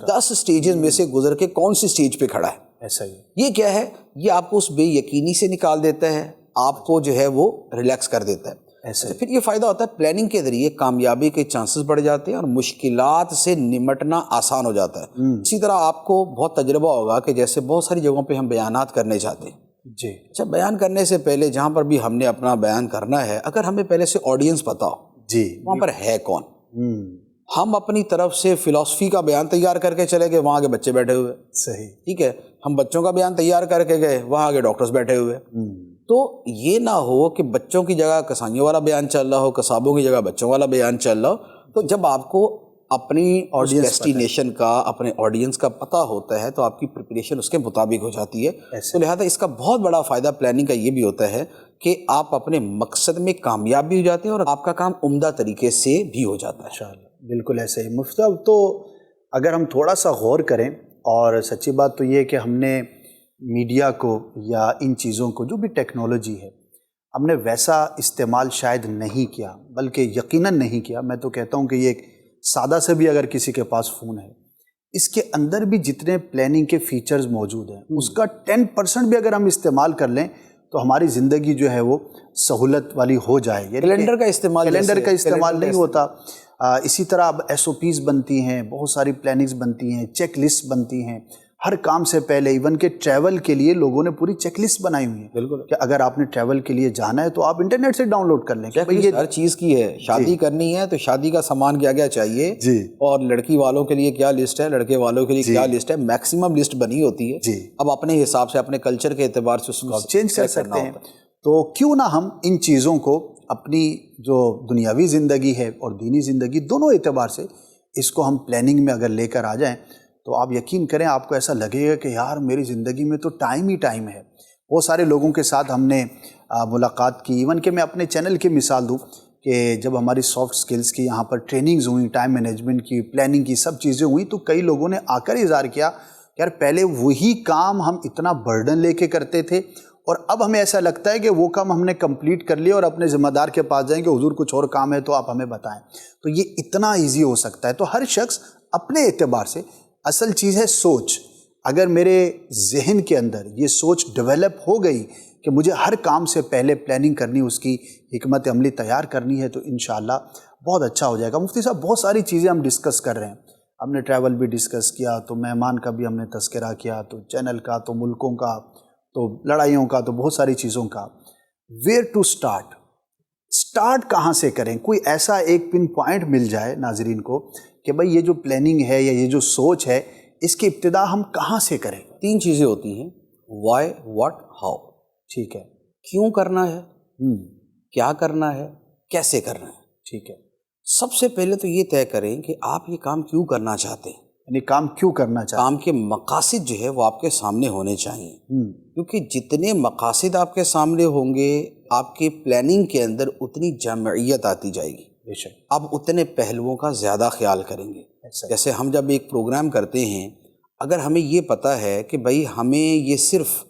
10 سٹیجز میں سے گزر کے کون سی سٹیج پہ کھڑا ہے. ایسا ہی. یہ کیا ہے، یہ آپ کو اس بے یقینی سے نکال دیتا ہے، آپ کو جو ہے وہ ریلیکس کر دیتا ہے. ایسا پھر یہ فائدہ ہوتا ہے پلاننگ کے ذریعے کامیابی کے چانسز بڑھ جاتے ہیں اور مشکلات سے نمٹنا آسان ہو جاتا ہے. اسی طرح آپ کو بہت تجربہ ہوگا کہ جیسے بہت ساری جگہوں پہ ہم بیانات کرنے جاتے ہیں، جی اچھا بیان کرنے سے پہلے جہاں پر بھی ہم نے اپنا بیان کرنا ہے، اگر ہمیں پہلے سے آڈینس پتہ ہو جی وہاں پر ہے کون، ہم اپنی طرف سے فلسفی کا بیان تیار کر کے چلے گئے، وہاں کے بچے بیٹھے ہوئے، صحیح ٹھیک ہے، ہم بچوں کا بیان تیار کر کے گئے، وہاں کے ڈاکٹرز بیٹھے ہوئے. تو یہ نہ ہو کہ بچوں کی جگہ کسانیوں والا بیان چل رہا ہو، کسابوں کی جگہ بچوں والا بیان چل رہا ہو. تو جب آپ کو اپنی ڈیسٹینیشن کا، اپنے آڈینس کا پتہ ہوتا ہے تو آپ کی پریپریشن اس کے مطابق ہو جاتی ہے. تو لہٰذا اس کا بہت بڑا فائدہ پلاننگ کا یہ بھی ہوتا ہے کہ آپ اپنے مقصد میں کامیاب بھی ہو جاتے ہیں اور آپ کا کام عمدہ طریقے سے بھی ہو جاتا ہے. انشاءاللہ بالکل ایسے ہی. مفتی صاحب تو اگر ہم تھوڑا سا غور کریں، اور سچی بات تو یہ ہے کہ ہم نے میڈیا کو یا ان چیزوں کو جو بھی ٹیکنالوجی ہے ہم نے ویسا استعمال شاید نہیں کیا، بلکہ یقیناً نہیں کیا. میں تو کہتا ہوں کہ یہ ایک سادہ سے بھی اگر کسی کے پاس فون ہے، اس کے اندر بھی جتنے پلاننگ کے فیچرز موجود ہیں اس کا 10% بھی اگر ہم استعمال کر لیں تو ہماری زندگی جو ہے وہ سہولت والی ہو جائے گی. کیلنڈر کا استعمال نہیں ہوتا. اسی طرح اب SOPs بنتی ہیں، بہت ساری پلاننگز بنتی ہیں، چیک لسٹ بنتی ہیں ہر کام سے پہلے. ایون کہ ٹریول کے لیے لوگوں نے پوری چیک لسٹ بنائی ہوئی ہے. بالکل کہ اگر آپ نے ٹریول کے لیے جانا ہے تو آپ انٹرنیٹ سے ڈاؤن لوڈ کر لیں. یہ ہر چیز کی ہے، شادی کرنی ہے تو شادی کا سامان کیا کیا چاہیے، اور لڑکی والوں کے لیے کیا لسٹ ہے، لڑکے والوں کے لیے کیا لسٹ ہے، میکسیمم لسٹ بنی ہوتی ہے. اب اپنے حساب سے اپنے کلچر کے اعتبار سے اس کو چینج کر سکتے ہیں. تو کیوں نہ ہم ان چیزوں کو اپنی جو دنیاوی زندگی ہے اور دینی زندگی دونوں اعتبار سے اس کو ہم پلاننگ میں اگر لے کر آ جائیں تو آپ یقین کریں آپ کو ایسا لگے گا کہ یار میری زندگی میں تو ٹائم ہی ٹائم ہے. بہت سارے لوگوں کے ساتھ ہم نے ملاقات کی. ایون کہ میں اپنے چینل کی مثال دوں کہ جب ہماری سافٹ سکلز کی یہاں پر ٹریننگز ہوئیں، ٹائم مینجمنٹ کی، پلاننگ کی، سب چیزیں ہوئیں، تو کئی لوگوں نے آ کر اظہار کیا کہ یار پہلے وہی کام ہم اتنا برڈن لے کے کرتے تھے اور اب ہمیں ایسا لگتا ہے کہ وہ کام ہم نے کمپلیٹ کر لیا اور اپنے ذمہ دار کے پاس جائیں گے، حضور کچھ اور کام ہے تو آپ ہمیں بتائیں. تو یہ اتنا ایزی ہو سکتا ہے. تو ہر شخص اپنے اعتبار سے، اصل چیز ہے سوچ. اگر میرے ذہن کے اندر یہ سوچ ڈیولپ ہو گئی کہ مجھے ہر کام سے پہلے پلاننگ کرنی، اس کی حکمت عملی تیار کرنی ہے، تو انشاءاللہ بہت اچھا ہو جائے گا. مفتی صاحب بہت ساری چیزیں ہم ڈسکس کر رہے ہیں. ہم نے ٹریول بھی ڈسکس کیا، تو مہمان کا بھی ہم نے تذکرہ کیا، تو چینل کا، تو ملکوں کا، تو لڑائیوں کا، تو بہت ساری چیزوں کا. ویئر ٹو اسٹارٹ کہاں سے کریں؟ کوئی ایسا ایک پن پوائنٹ مل جائے ناظرین کو کہ بھئی یہ جو پلاننگ ہے یا یہ جو سوچ ہے، اس کی ابتدا ہم کہاں سے کریں؟ 3 چیزیں ہوتی ہیں: وائی، واٹ، ہاؤ. ٹھیک ہے. کیوں کرنا ہے، کیا کرنا ہے، کیسے کرنا ہے. ٹھیک ہے. سب سے پہلے تو یہ طے کریں کہ آپ یہ کام کیوں کرنا چاہتے ہیں. یعنی کام کیوں کرنا چاہتے کام کے مقاصد جو ہے وہ آپ کے سامنے ہونے چاہیے، کیونکہ جتنے مقاصد آپ کے سامنے ہوں گے آپ کے پلاننگ کے اندر اتنی جامعیت آتی جائے گی. بے شک. اب اتنے پہلوؤں کا زیادہ خیال کریں گے. جیسے ہم جب ایک پروگرام کرتے ہیں، اگر ہمیں یہ پتہ ہے کہ بھئی ہمیں یہ صرف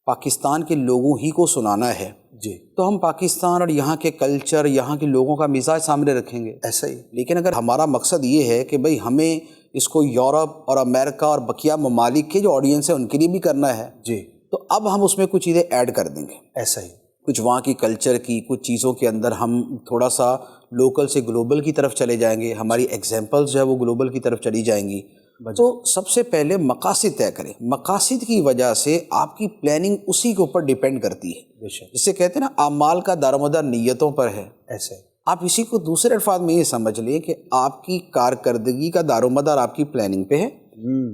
پاکستان کے لوگوں ہی کو سنانا ہے، جی، تو ہم پاکستان اور یہاں کے کلچر، یہاں کے لوگوں کا مزاج سامنے رکھیں گے. ایسا ہی. لیکن اگر ہمارا مقصد یہ ہے کہ بھئی ہمیں اس کو یورپ اور امریکہ اور بقیہ ممالک کے جو آڈینس ہے ان کے لیے بھی کرنا ہے، جی، تو اب ہم اس میں کچھ چیزیں ایڈ کر دیں گے. ایسا ہی. کچھ وہاں کی کلچر کی کچھ چیزوں کے اندر ہم تھوڑا سا لوکل سے گلوبل کی طرف چلے جائیں گے. ہماری ایگزامپلز جو ہے وہ گلوبل کی طرف چلی جائیں گی. تو سب سے پہلے مقاصد طے کریں. مقاصد کی وجہ سے آپ کی پلاننگ اسی کے اوپر ڈیپینڈ کرتی ہے. بے شک. جسے کہتے ہیں نا اعمال کا دار و مدار نیتوں پر ہے. ایسے ہی. آپ اسی کو دوسرے الفاظ میں یہ سمجھ لیں کہ آپ کی کارکردگی کا دار و مدار آپ کی پلاننگ پہ ہے،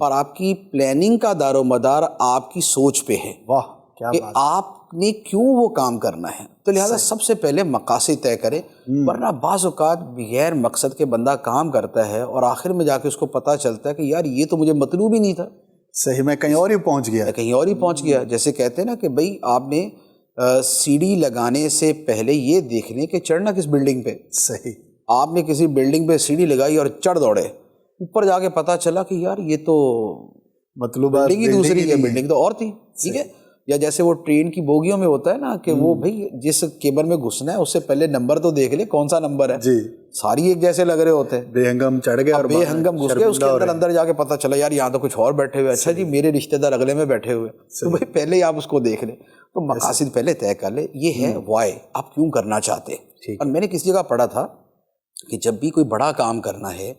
اور آپ کی پلاننگ کا دار و مدار آپ کی سوچ پہ ہے. واہ کیا کہ بات. آپ نے کیوں وہ کام کرنا ہے. تو لہٰذا سب سے پہلے مقاصد طے کریں، ورنہ بعض اوقات بغیر مقصد کے بندہ کام کرتا ہے اور آخر میں جا کے اس کو پتہ چلتا ہے کہ یار یہ تو مجھے مطلوب ہی نہیں تھا، صحیح میں کہیں اور ہی پہنچ گیا. کہیں اور ہی پہنچ گیا. جیسے کہتے ہیں نا کہ بھئی آپ نے سیڑھی لگانے سے پہلے یہ دیکھ لیں کہ چڑھنا کس بلڈنگ پہ. صحیح. آپ نے کسی بلڈنگ پہ سیڑھی لگائی اور چڑھ دوڑے، اوپر جا کے پتہ چلا کہ یار یہ تو مطلب بلڈنگ ہی دوسری ہے، بلڈنگ تو اور تھی. ٹھیک ہے. یا جیسے وہ ٹرین کی بوگیوں میں ہوتا ہے نا کہ وہ بھئی جس کیبل میں گھسنا ہے اس سے پہلے نمبر تو دیکھ لے کون سا نمبر ہے. جی. ساری ایک جیسے لگ رہے ہوتے ہیں. بے ہنگم چڑھ گئے اور بے ہنگم گھس گئے، اس کے اندر جا کے پتہ چلا یار یہاں تو کچھ اور بیٹھے ہوئے. اچھا جی میرے رشتہ دار اگلے میں بیٹھے ہوئے. تو بھائی پہلے ہی آپ اس کو دیکھ لیں. تو مقاصد پہلے طے کر لیں. یہ ہے وائی، آپ کیوں کرنا چاہتے ہیں. اور میں نے کسی جگہ پڑھا تھا کہ جب بھی کوئی بڑا کام کرنا ہے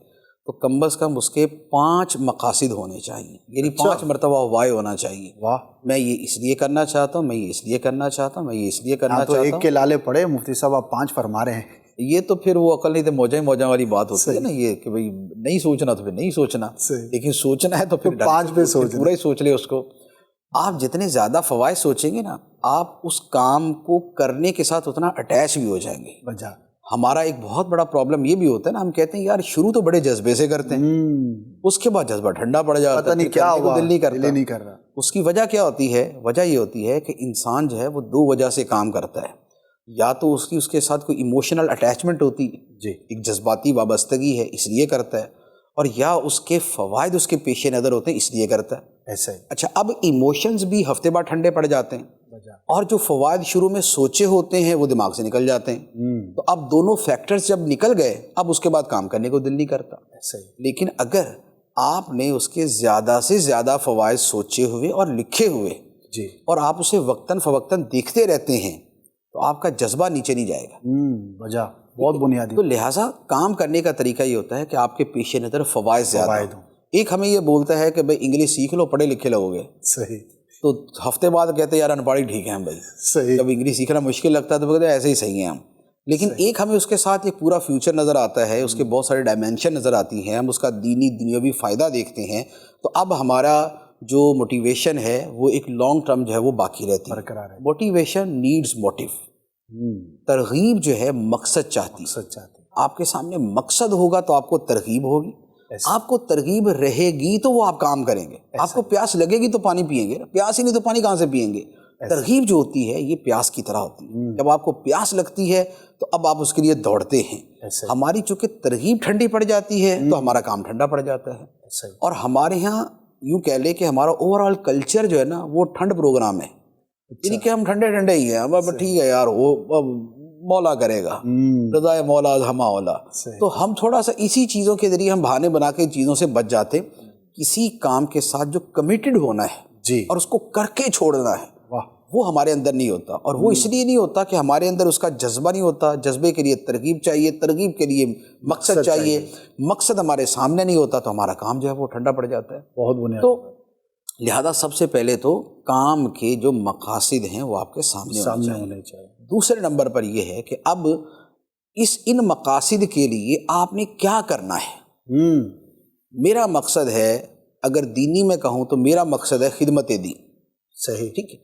تو کم از کم اس کے 5 مقاصد ہونے چاہیے، یعنی 5 مرتبہ وائی ہونا چاہیے. واہ. میں یہ اس لیے کرنا چاہتا ہوں، میں یہ اس لیے کرنا چاہتا ہوں، میں یہ اس لیے کرنا تو چاہتا ایک ہوں. کے لالے پڑے مفتی صاحب، آپ 5 فرما رہے ہیں. یہ تو پھر وہ عقل نہیں تو موجہ والی بات ہوتی ہے نا، یہ کہ بھئی نہیں سوچنا تو پھر نہیں سوچنا، لیکن سوچنا ہے تو پھر 5 پہ سوچنا، پورا ہی سوچ لے اس کو. آپ جتنے زیادہ فوائد سوچیں گے نا، آپ اس کام کو کرنے کے ساتھ اتنا اٹیچ بھی ہو جائیں گے. بجا. ہمارا ایک بہت بڑا پرابلم یہ بھی ہوتا ہے نا، ہم کہتے ہیں یار شروع تو بڑے جذبے سے کرتے ہیں، اس کے بعد جذبہ ٹھنڈا پڑ جاتا ہے، پتہ نہیں کیا ہوا، دل نہیں کر رہا. اس کی وجہ کیا ہوتی ہے؟ وجہ یہ ہوتی ہے کہ انسان جو ہے وہ 2 وجہ سے کام کرتا ہے. یا تو اس کے ساتھ کوئی ایموشنل اٹیچمنٹ ہوتی ہے، جی، ایک جذباتی وابستگی ہے اس لیے کرتا ہے، اور یا اس کے فوائد اس کے پیش نظر ہوتے ہیں اس لیے کرتا ہے. ایسا ہی. اچھا، اب ایموشنز بھی ہفتے بعد ٹھنڈے پڑ جاتے ہیں، اور جو فوائد شروع میں سوچے ہوتے ہیں وہ دماغ سے نکل جاتے ہیں. تو اب دونوں فیکٹرز جب نکل گئے، اب اس کے بعد کام کرنے کو دل نہیں کرتا. ایسا ہی. لیکن اگر آپ نے اس کے زیادہ سے زیادہ فوائد سوچے ہوئے اور لکھے ہوئے، جی، اور آپ اسے وقتاً فوقتاً دیکھتے رہتے ہیں، تو آپ کا جذبہ نیچے نہیں جائے گا. وجہ بہت بنیادی. تو لہٰذا کام کرنے کا طریقہ یہ ہوتا ہے کہ آپ کے پیش نظر فوائد زیادہ ہوں. ایک ہمیں یہ بولتا ہے کہ بھائی انگلش سیکھ لو، پڑھے لکھے لوگ گے. صحیح. تو ہفتے بعد کہتے ہیں یار ان پڑھ ٹھیک ہے ہم بھائی. صحیح. جب انگلش سیکھنا مشکل لگتا ہے تو کہتے ہیں ایسے ہی صحیح ہیں ہم. لیکن ایک ہمیں اس کے ساتھ ایک پورا فیوچر نظر آتا ہے، اس کے بہت سارے ڈائمینشن نظر آتی ہیں، ہم اس کا دینی دنیاوی فائدہ دیکھتے ہیں. تو اب ہمارا جو موٹیویشن ہے وہ ایک لانگ ٹرم جو ہے وہ باقی رہتی ہے. برقرار ہے. Motivation needs motive. ترغیب جو ہے مقصد چاہتی ہے. آپ کے سامنے مقصد ہوگا تو آپ کو ترغیب ہوگی، آپ کو ترغیب رہے گی تو وہ آپ کام کریں گے. آپ کو پیاس لگے گی تو پانی پیئیں گے، پیاس ہی نہیں تو پانی کہاں سے پیئیں گے. ترغیب جو ہوتی ہے یہ پیاس کی طرح ہوتی ہے. جب آپ کو پیاس لگتی ہے تو اب آپ اس کے لیے دوڑتے ہیں. ہماری چونکہ ترغیب ٹھنڈی پڑ جاتی ہے تو ہمارا کام ٹھنڈا پڑ جاتا ہے. اور ہمارے ہاں یوں کہہ لے کہ ہمارا اوور آل کلچر جو ہے نا وہ ٹھنڈ پروگرام ہے. یعنی کہ ہم ٹھنڈے ٹھنڈے ہی ہیں، اب ٹھیک ہے یار وہ مولا کرے گا، رضا مولا ہما اولا. تو ہم تھوڑا سا اسی چیزوں کے ذریعے ہم بہانے بنا کے چیزوں سے بچ جاتے. کسی کام کے ساتھ جو کمیٹڈ ہونا ہے جی اور اس کو کر کے چھوڑنا ہے وہ ہمارے اندر نہیں ہوتا. اور وہ اس لیے نہیں ہوتا کہ ہمارے اندر اس کا جذبہ نہیں ہوتا. جذبے کے لیے ترغیب چاہیے، ترغیب کے لیے مقصد چاہیے. مقصد ہمارے سامنے نہیں ہوتا تو ہمارا کام جو ہے وہ ٹھنڈا پڑ جاتا ہے. بہت بنیاد. تو لہذا سب سے پہلے تو کام کے جو مقاصد ہیں وہ آپ کے سامنے ہونے چاہیے. دوسرے نمبر پر یہ ہے کہ اب ان مقاصد کے لیے آپ نے کیا کرنا ہے. میرا مقصد ہے، اگر دینی میں کہوں تو میرا مقصد ہے خدمت دین. صحیح، ٹھیک ہے،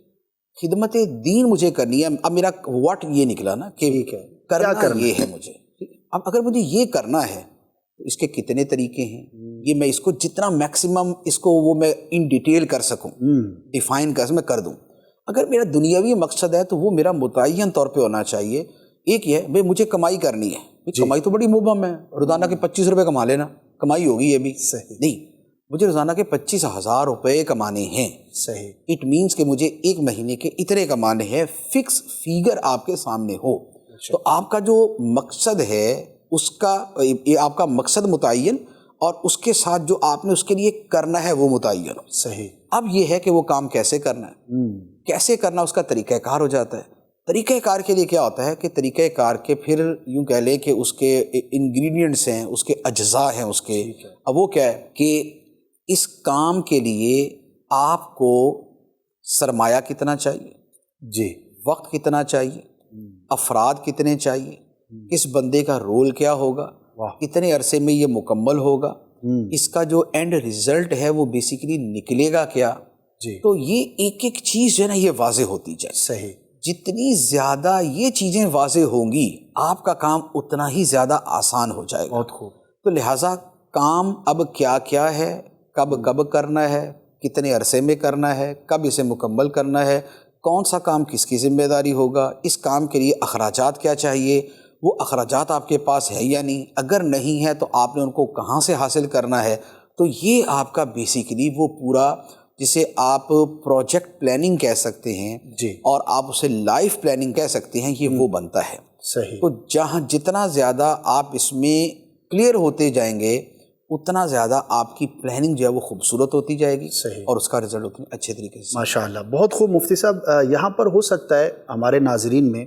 خدمت دین مجھے کرنی ہے. اب میرا واٹ یہ نکلا نا کہ کرنا یہ ہے مجھے. اب اگر مجھے یہ کرنا ہے تو اس کے کتنے طریقے ہیں، یہ میں اس کو جتنا میکسیمم اس کو وہ میں ان ڈیٹیل کر سکوں، ڈیفائن کر دوں. اگر میرا دنیاوی مقصد ہے تو وہ میرا متعین طور پہ ہونا چاہیے. ایک یہ ہے بھائی مجھے کمائی کرنی ہے. کمائی تو بڑی مبہم ہے، روزانہ کے 25 روپے کما لینا کمائی ہوگی. یہ بھی نہیں، مجھے روزانہ کے 25,000 روپے کمانے ہیں. صحیح. اٹ مینس کہ مجھے ایک مہینے کے اتنے کمانے ہیں. فکس فیگر آپ کے سامنے ہو تو آپ کا جو مقصد ہے اس کا آپ کا مقصد متعین اور اس کے ساتھ جو آپ نے اس کے لیے کرنا ہے وہ متعین ہو. صحیح. اب یہ ہے کہ وہ کام کیسے کرنا ہے، کیسے کرنا اس کا طریقہ کار ہو جاتا ہے. طریقہ کار کے لیے کیا ہوتا ہے کہ طریقہ کار کے پھر یوں کہہ لیں کہ اس کے انگریڈینٹس ہیں، اس کے اجزاء ہیں اس کے. اب وہ کیا ہے کہ اس کام کے لیے آپ کو سرمایہ کتنا چاہیے، جی وقت کتنا چاہیے، افراد کتنے چاہیے، اس بندے کا رول کیا ہوگا، کتنے عرصے میں یہ مکمل ہوگا، اس کا جو اینڈ ریزلٹ ہے وہ بیسیکلی نکلے گا کیا. تو یہ ایک ایک چیز جو ہے نا یہ واضح ہوتی جائے. صحیح. جتنی زیادہ یہ چیزیں واضح ہوں گی آپ کا کام اتنا ہی زیادہ آسان ہو جائے گا. بہت خوب. تو لہٰذا کام اب کیا کیا ہے، کب کرنا ہے، کتنے عرصے میں کرنا ہے، کب اسے مکمل کرنا ہے، کون سا کام کس کی ذمہ داری ہوگا، اس کام کے لیے اخراجات کیا چاہیے، وہ اخراجات آپ کے پاس ہے یا نہیں، اگر نہیں ہے تو آپ نے ان کو کہاں سے حاصل کرنا ہے. تو یہ آپ کا بیسیکلی وہ پورا جسے آپ پروجیکٹ پلاننگ کہہ سکتے ہیں اور آپ اسے لائف پلاننگ کہہ سکتے ہیں، یہ وہ بنتا ہے. صحیح. تو جتنا زیادہ آپ اس میں کلیئر ہوتے جائیں گے اتنا زیادہ آپ کی پلاننگ جو ہے وہ خوبصورت ہوتی جائے گی. صحیح. اور اس کا رزلٹ اتنے اچھے طریقے سے. ماشاء اللہ، بہت خوب. مفتی صاحب یہاں پر ہو سکتا ہے ہمارے ناظرین میں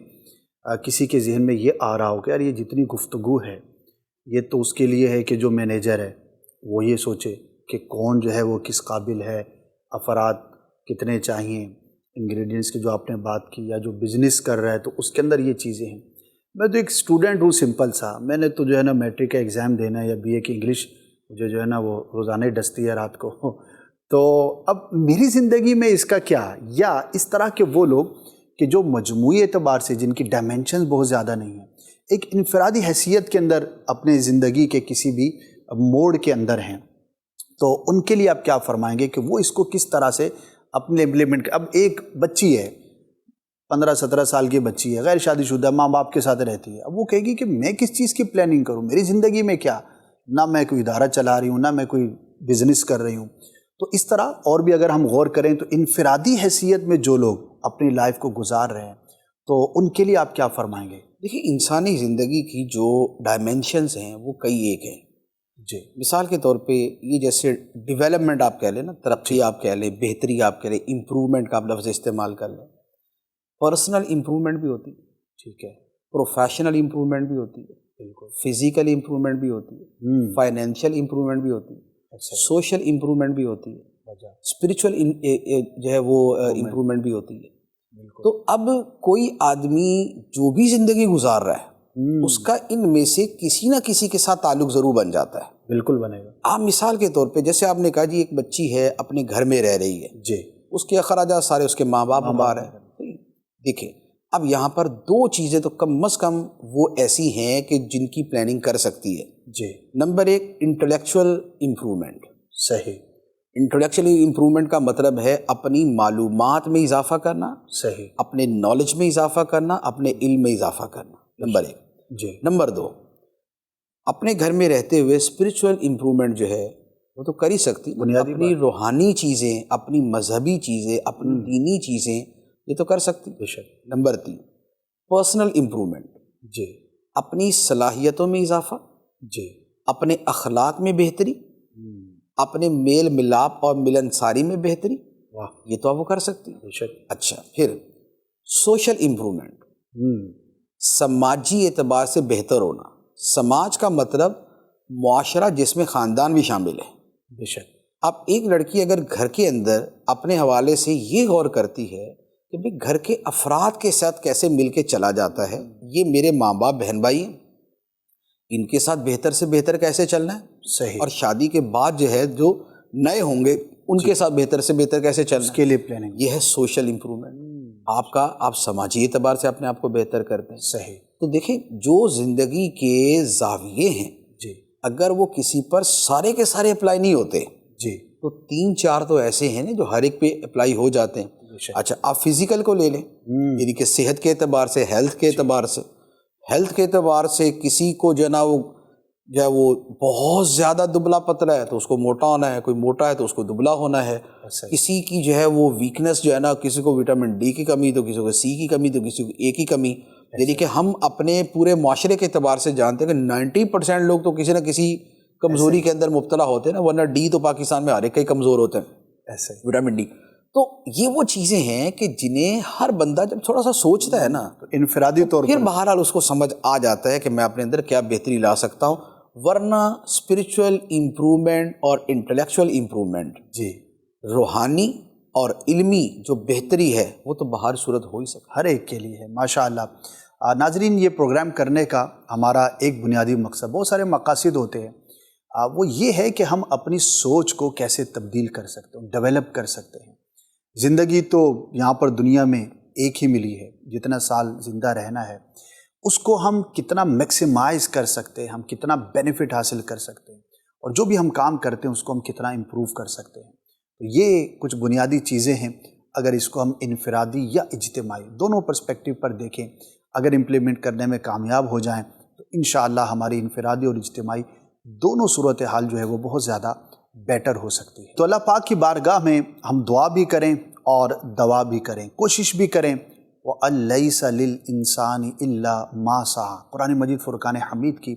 کسی کے ذہن میں یہ آ رہا ہو کہ یار یہ جتنی گفتگو ہے یہ تو اس کے لیے ہے کہ جو مینیجر ہے وہ یہ سوچے کہ کون جو ہے وہ کس قابل ہے، افراد کتنے چاہیے، انگریڈینٹس کی جو آپ نے بات کی، یا جو بزنس کر رہا ہے تو اس کے اندر یہ چیزیں ہیں. میں تو ایک اسٹوڈنٹ ہوں سمپل سا، میں نے تو جو ہے نا میٹرک کا ایگزام دینا ہے یا بی اے کی انگلش مجھے جو ہے نا وہ روزانہ ہی ڈستی ہے رات کو. تو اب میری زندگی میں اس کا کیا، یا اس طرح کے وہ لوگ کہ جو مجموعی اعتبار سے جن کی ڈائمینشنز بہت زیادہ نہیں ہیں، ایک انفرادی حیثیت کے اندر اپنے زندگی کے کسی بھی موڑ کے اندر ہیں، تو ان کے لیے آپ کیا فرمائیں گے کہ وہ اس کو کس طرح سے اپنے امپلیمنٹ. اب ایک بچی ہے 15-17 سال کی بچی ہے، غیر شادی شدہ، ماں باپ کے ساتھ رہتی ہے. اب وہ کہے گی کہ میں کس چیز کی پلاننگ کروں، میری زندگی میں کیا، نہ میں کوئی ادارہ چلا رہی ہوں، نہ میں کوئی بزنس کر رہی ہوں. تو اس طرح اور بھی اگر ہم غور کریں تو انفرادی حیثیت میں جو لوگ اپنی لائف کو گزار رہے ہیں تو ان کے لیے آپ کیا فرمائیں گے؟ دیکھیے، انسانی زندگی کی جو ڈائمینشنز ہیں وہ کئی ایک ہیں. جی. مثال کے طور پہ یہ جیسے ڈیولپمنٹ آپ کہہ لیں نا، ترقی آپ کہہ لیں، بہتری آپ کہہ لیں، امپرومنٹ کا آپ لفظ استعمال کر لیں. پرسنل امپرومنٹ بھی ہوتی ہے، ٹھیک ہے، پروفیشنل امپرومنٹ بھی ہوتی ہے، بالکل، فزیکل امپرومنٹ بھی ہوتی ہے، فائنینشیل امپرومنٹ بھی ہوتی ہے، سوشل امپرومنٹ بھی ہوتی ہے، اسپریچول جو ہے وہ امپرومنٹ بھی ہوتی ہے. تو اب کوئی آدمی جو بھی زندگی گزار رہا ہے اس کا ان میں سے کسی نہ کسی کے ساتھ تعلق ضرور بن جاتا ہے. بالکل بنے گا. آپ مثال کے طور پہ جیسے آپ نے کہا جی ایک بچی ہے اپنے گھر میں رہ رہی ہے، جی، اس کے اخراجات سارے اس کے ماں باپ بار ہیں. دیکھیں اب یہاں پر دو چیزیں تو کم از کم وہ ایسی ہیں کہ جن کی پلاننگ کر سکتی ہے. جی. نمبر ایک، انٹلیکچوئل امپرومنٹ. صحیح. انٹلیکچوئل امپرومنٹ کا مطلب ہے اپنی معلومات میں اضافہ کرنا، صحیح، اپنے نالج میں اضافہ کرنا، اپنے علم میں اضافہ کرنا. نمبر ایک. جی. نمبر دو، اپنے گھر میں رہتے ہوئے اسپریچول امپرومنٹ جو ہے وہ تو کر ہی سکتی، بنیادی اپنی روحانی چیزیں، اپنی مذہبی چیزیں، اپنی دینی چیزیں یہ تو کر سکتی. بے شک. نمبر 3 پرسنل امپرومنٹ، جی اپنی صلاحیتوں میں اضافہ، جی. اپنے اخلاق میں بہتری، اپنے میل ملاپ اور ملنساری میں بہتری، واہ. یہ تو آپ وہ کر سکتی. بے شک. اچھا، پھر سوشل امپرومنٹ، سماجی اعتبار سے بہتر ہونا. سماج کا مطلب معاشرہ جس میں خاندان بھی شامل ہے. بے شک. اب ایک لڑکی اگر گھر کے اندر اپنے حوالے سے یہ غور کرتی ہے کہ بھئی گھر کے افراد کے ساتھ کیسے مل کے چلا جاتا ہے، یہ میرے ماں باپ بہن بھائی ہیں، ان کے ساتھ بہتر سے بہتر کیسے چلنا ہے، صحیح. اور شادی کے بعد جو ہے جو نئے ہوں گے ان کے ساتھ بہتر سے بہتر کیسے چلنا اس ہے، کے لیے پلاننگ. یہ ہے سوشل امپرومنٹ. آپ سماجی اعتبار سے اپنے آپ کو بہتر کرتے ہیں. صحیح. تو دیکھیں جو زندگی کے زاویے ہیں جی اگر وہ کسی پر سارے کے سارے اپلائی نہیں ہوتے جی. تو 3-4 تو ایسے ہیں نا جو ہر ایک پہ اپلائی ہو جاتے ہیں. اچھا آپ فزیکل کو لے لیں، یعنی کہ صحت کے اعتبار سے، ہیلتھ کے اعتبار سے. ہیلتھ کے اعتبار سے کسی کو جو ہے وہ بہت زیادہ دبلا پتلا ہے تو اس کو موٹا ہونا ہے، کوئی موٹا ہے تو اس کو دبلا ہونا ہے. کسی کی جو ہے وہ ویکنس جو ہے نا، کسی کو وٹامن ڈی کی کمی تو کسی کو سی کی کمی تو کسی کو اے کی کمی. یعنی کہ ہم اپنے پورے معاشرے کے اعتبار سے جانتے ہیں کہ 90% لوگ تو کسی نہ کسی کمزوری کے اندر مبتلا ہوتے ہیں نا، ورنہ ڈی تو پاکستان میں ہر ایک کا ہی کمزور ہوتا ہے، ایسے. Vitamin D. تو یہ وہ چیزیں ہیں کہ جنہیں ہر بندہ جب تھوڑا سا سوچتا ہے نا انفرادی طور پھر پر بہرحال اس کو سمجھ آ جاتا ہے کہ میں اپنے اندر کیا بہتری لا سکتا ہوں. ورنہ اسپرچول امپرومنٹ اور انٹلیکچوئل امپرومنٹ، جی روحانی اور علمی جو بہتری ہے وہ تو بہر صورت ہو ہی سکتا ہر ایک کے لیے ہے. ماشاء اللہ. ناظرین، یہ پروگرام کرنے کا ہمارا ایک بنیادی مقصد، بہت سارے مقاصد ہوتے ہیں، وہ یہ ہے کہ ہم اپنی سوچ کو کیسے تبدیل کر سکتے ہیں، ڈیولپ کر سکتے ہیں. زندگی تو یہاں پر دنیا میں ایک ہی ملی ہے، جتنا سال زندہ رہنا ہے اس کو ہم کتنا میکسیمائز کر سکتے ہیں، ہم کتنا بینیفٹ حاصل کر سکتے ہیں، اور جو بھی ہم کام کرتے ہیں اس کو ہم کتنا امپروو کر سکتے ہیں. تو یہ کچھ بنیادی چیزیں ہیں. اگر اس کو ہم انفرادی یا اجتماعی دونوں پرسپیکٹیو پر دیکھیں، اگر امپلیمنٹ کرنے میں کامیاب ہو جائیں تو انشاءاللہ ہماری انفرادی اور اجتماعی دونوں صورتحال جو ہے وہ بہت زیادہ بیٹر ہو سکتی ہے. تو اللہ پاک کی بارگاہ میں ہم دعا بھی کریں اور دوا بھی کریں، کوشش بھی کریں. وَأَلَّيْسَ لِلْإِنسَانِ إِلَّا مَا سَعَى، قرآن مجید فرقان حمید کی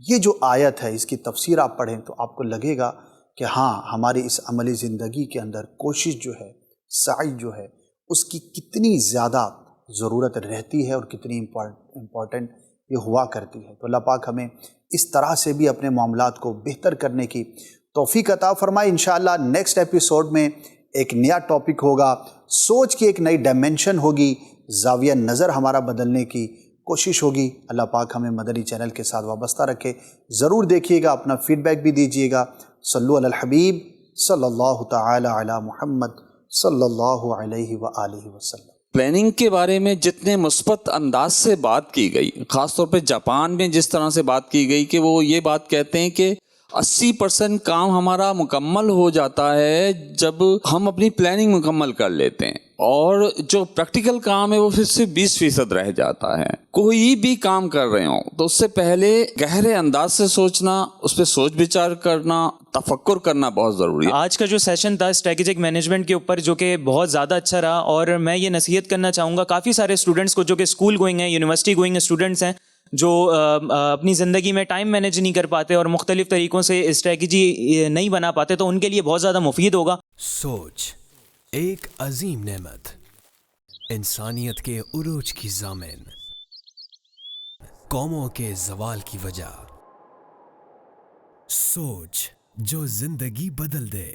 یہ جو آیت ہے، اس کی تفسیر آپ پڑھیں تو آپ کو لگے گا کہ ہاں ہماری اس عملی زندگی کے اندر کوشش جو ہے، سعی جو ہے، اس کی کتنی زیادہ ضرورت رہتی ہے اور کتنی امپورٹنٹ یہ ہوا کرتی ہے. تو اللہ پاک ہمیں اس طرح سے بھی اپنے معاملات کو بہتر کرنے کی توفیق عطا فرمائے. انشاءاللہ نیکسٹ ایپیسوڈ میں ایک نیا ٹاپک ہوگا، سوچ کی ایک نئی ڈائمنشن ہوگی، زاویہ نظر ہمارا بدلنے کی کوشش ہوگی. اللہ پاک ہمیں مدنی چینل کے ساتھ وابستہ رکھے. ضرور دیکھیے گا، اپنا فیڈ بیک بھی دیجیے گا. صلو علی الحبیب صلی اللہ تعالی علی محمد صلی اللہ علیہ وآلہ وسلم. پلاننگ کے بارے میں جتنے مثبت انداز سے بات کی گئی، خاص طور پہ جاپان میں جس طرح سے بات کی گئی کہ وہ یہ بات کہتے ہیں کہ 80% کام ہمارا مکمل ہو جاتا ہے جب ہم اپنی پلاننگ مکمل کر لیتے ہیں، اور جو پریکٹیکل کام ہے وہ پھر سے 20% رہ جاتا ہے. کوئی بھی کام کر رہے ہوں تو اس سے پہلے گہرے انداز سے سوچنا، اس پہ سوچ بچار کرنا، تفکر کرنا بہت ضروری ہے. آج کا جو سیشن تھا اسٹریٹجک مینجمنٹ کے اوپر، جو کہ بہت زیادہ اچھا رہا، اور میں یہ نصیحت کرنا چاہوں گا کافی سارے اسٹوڈنٹس کو جو کہ اسکول گوئنگ ہیں، یونیورسٹی گوئنگ اسٹوڈنٹس ہیں، جو اپنی زندگی میں ٹائم مینیج نہیں کر پاتے اور مختلف طریقوں سے اسٹریٹجی نہیں بنا پاتے، تو ان کے لیے بہت زیادہ مفید ہوگا. سوچ ایک عظیم نعمت، انسانیت کے عروج کی ضامن، قوموں کے زوال کی وجہ. سوچ جو زندگی بدل دے.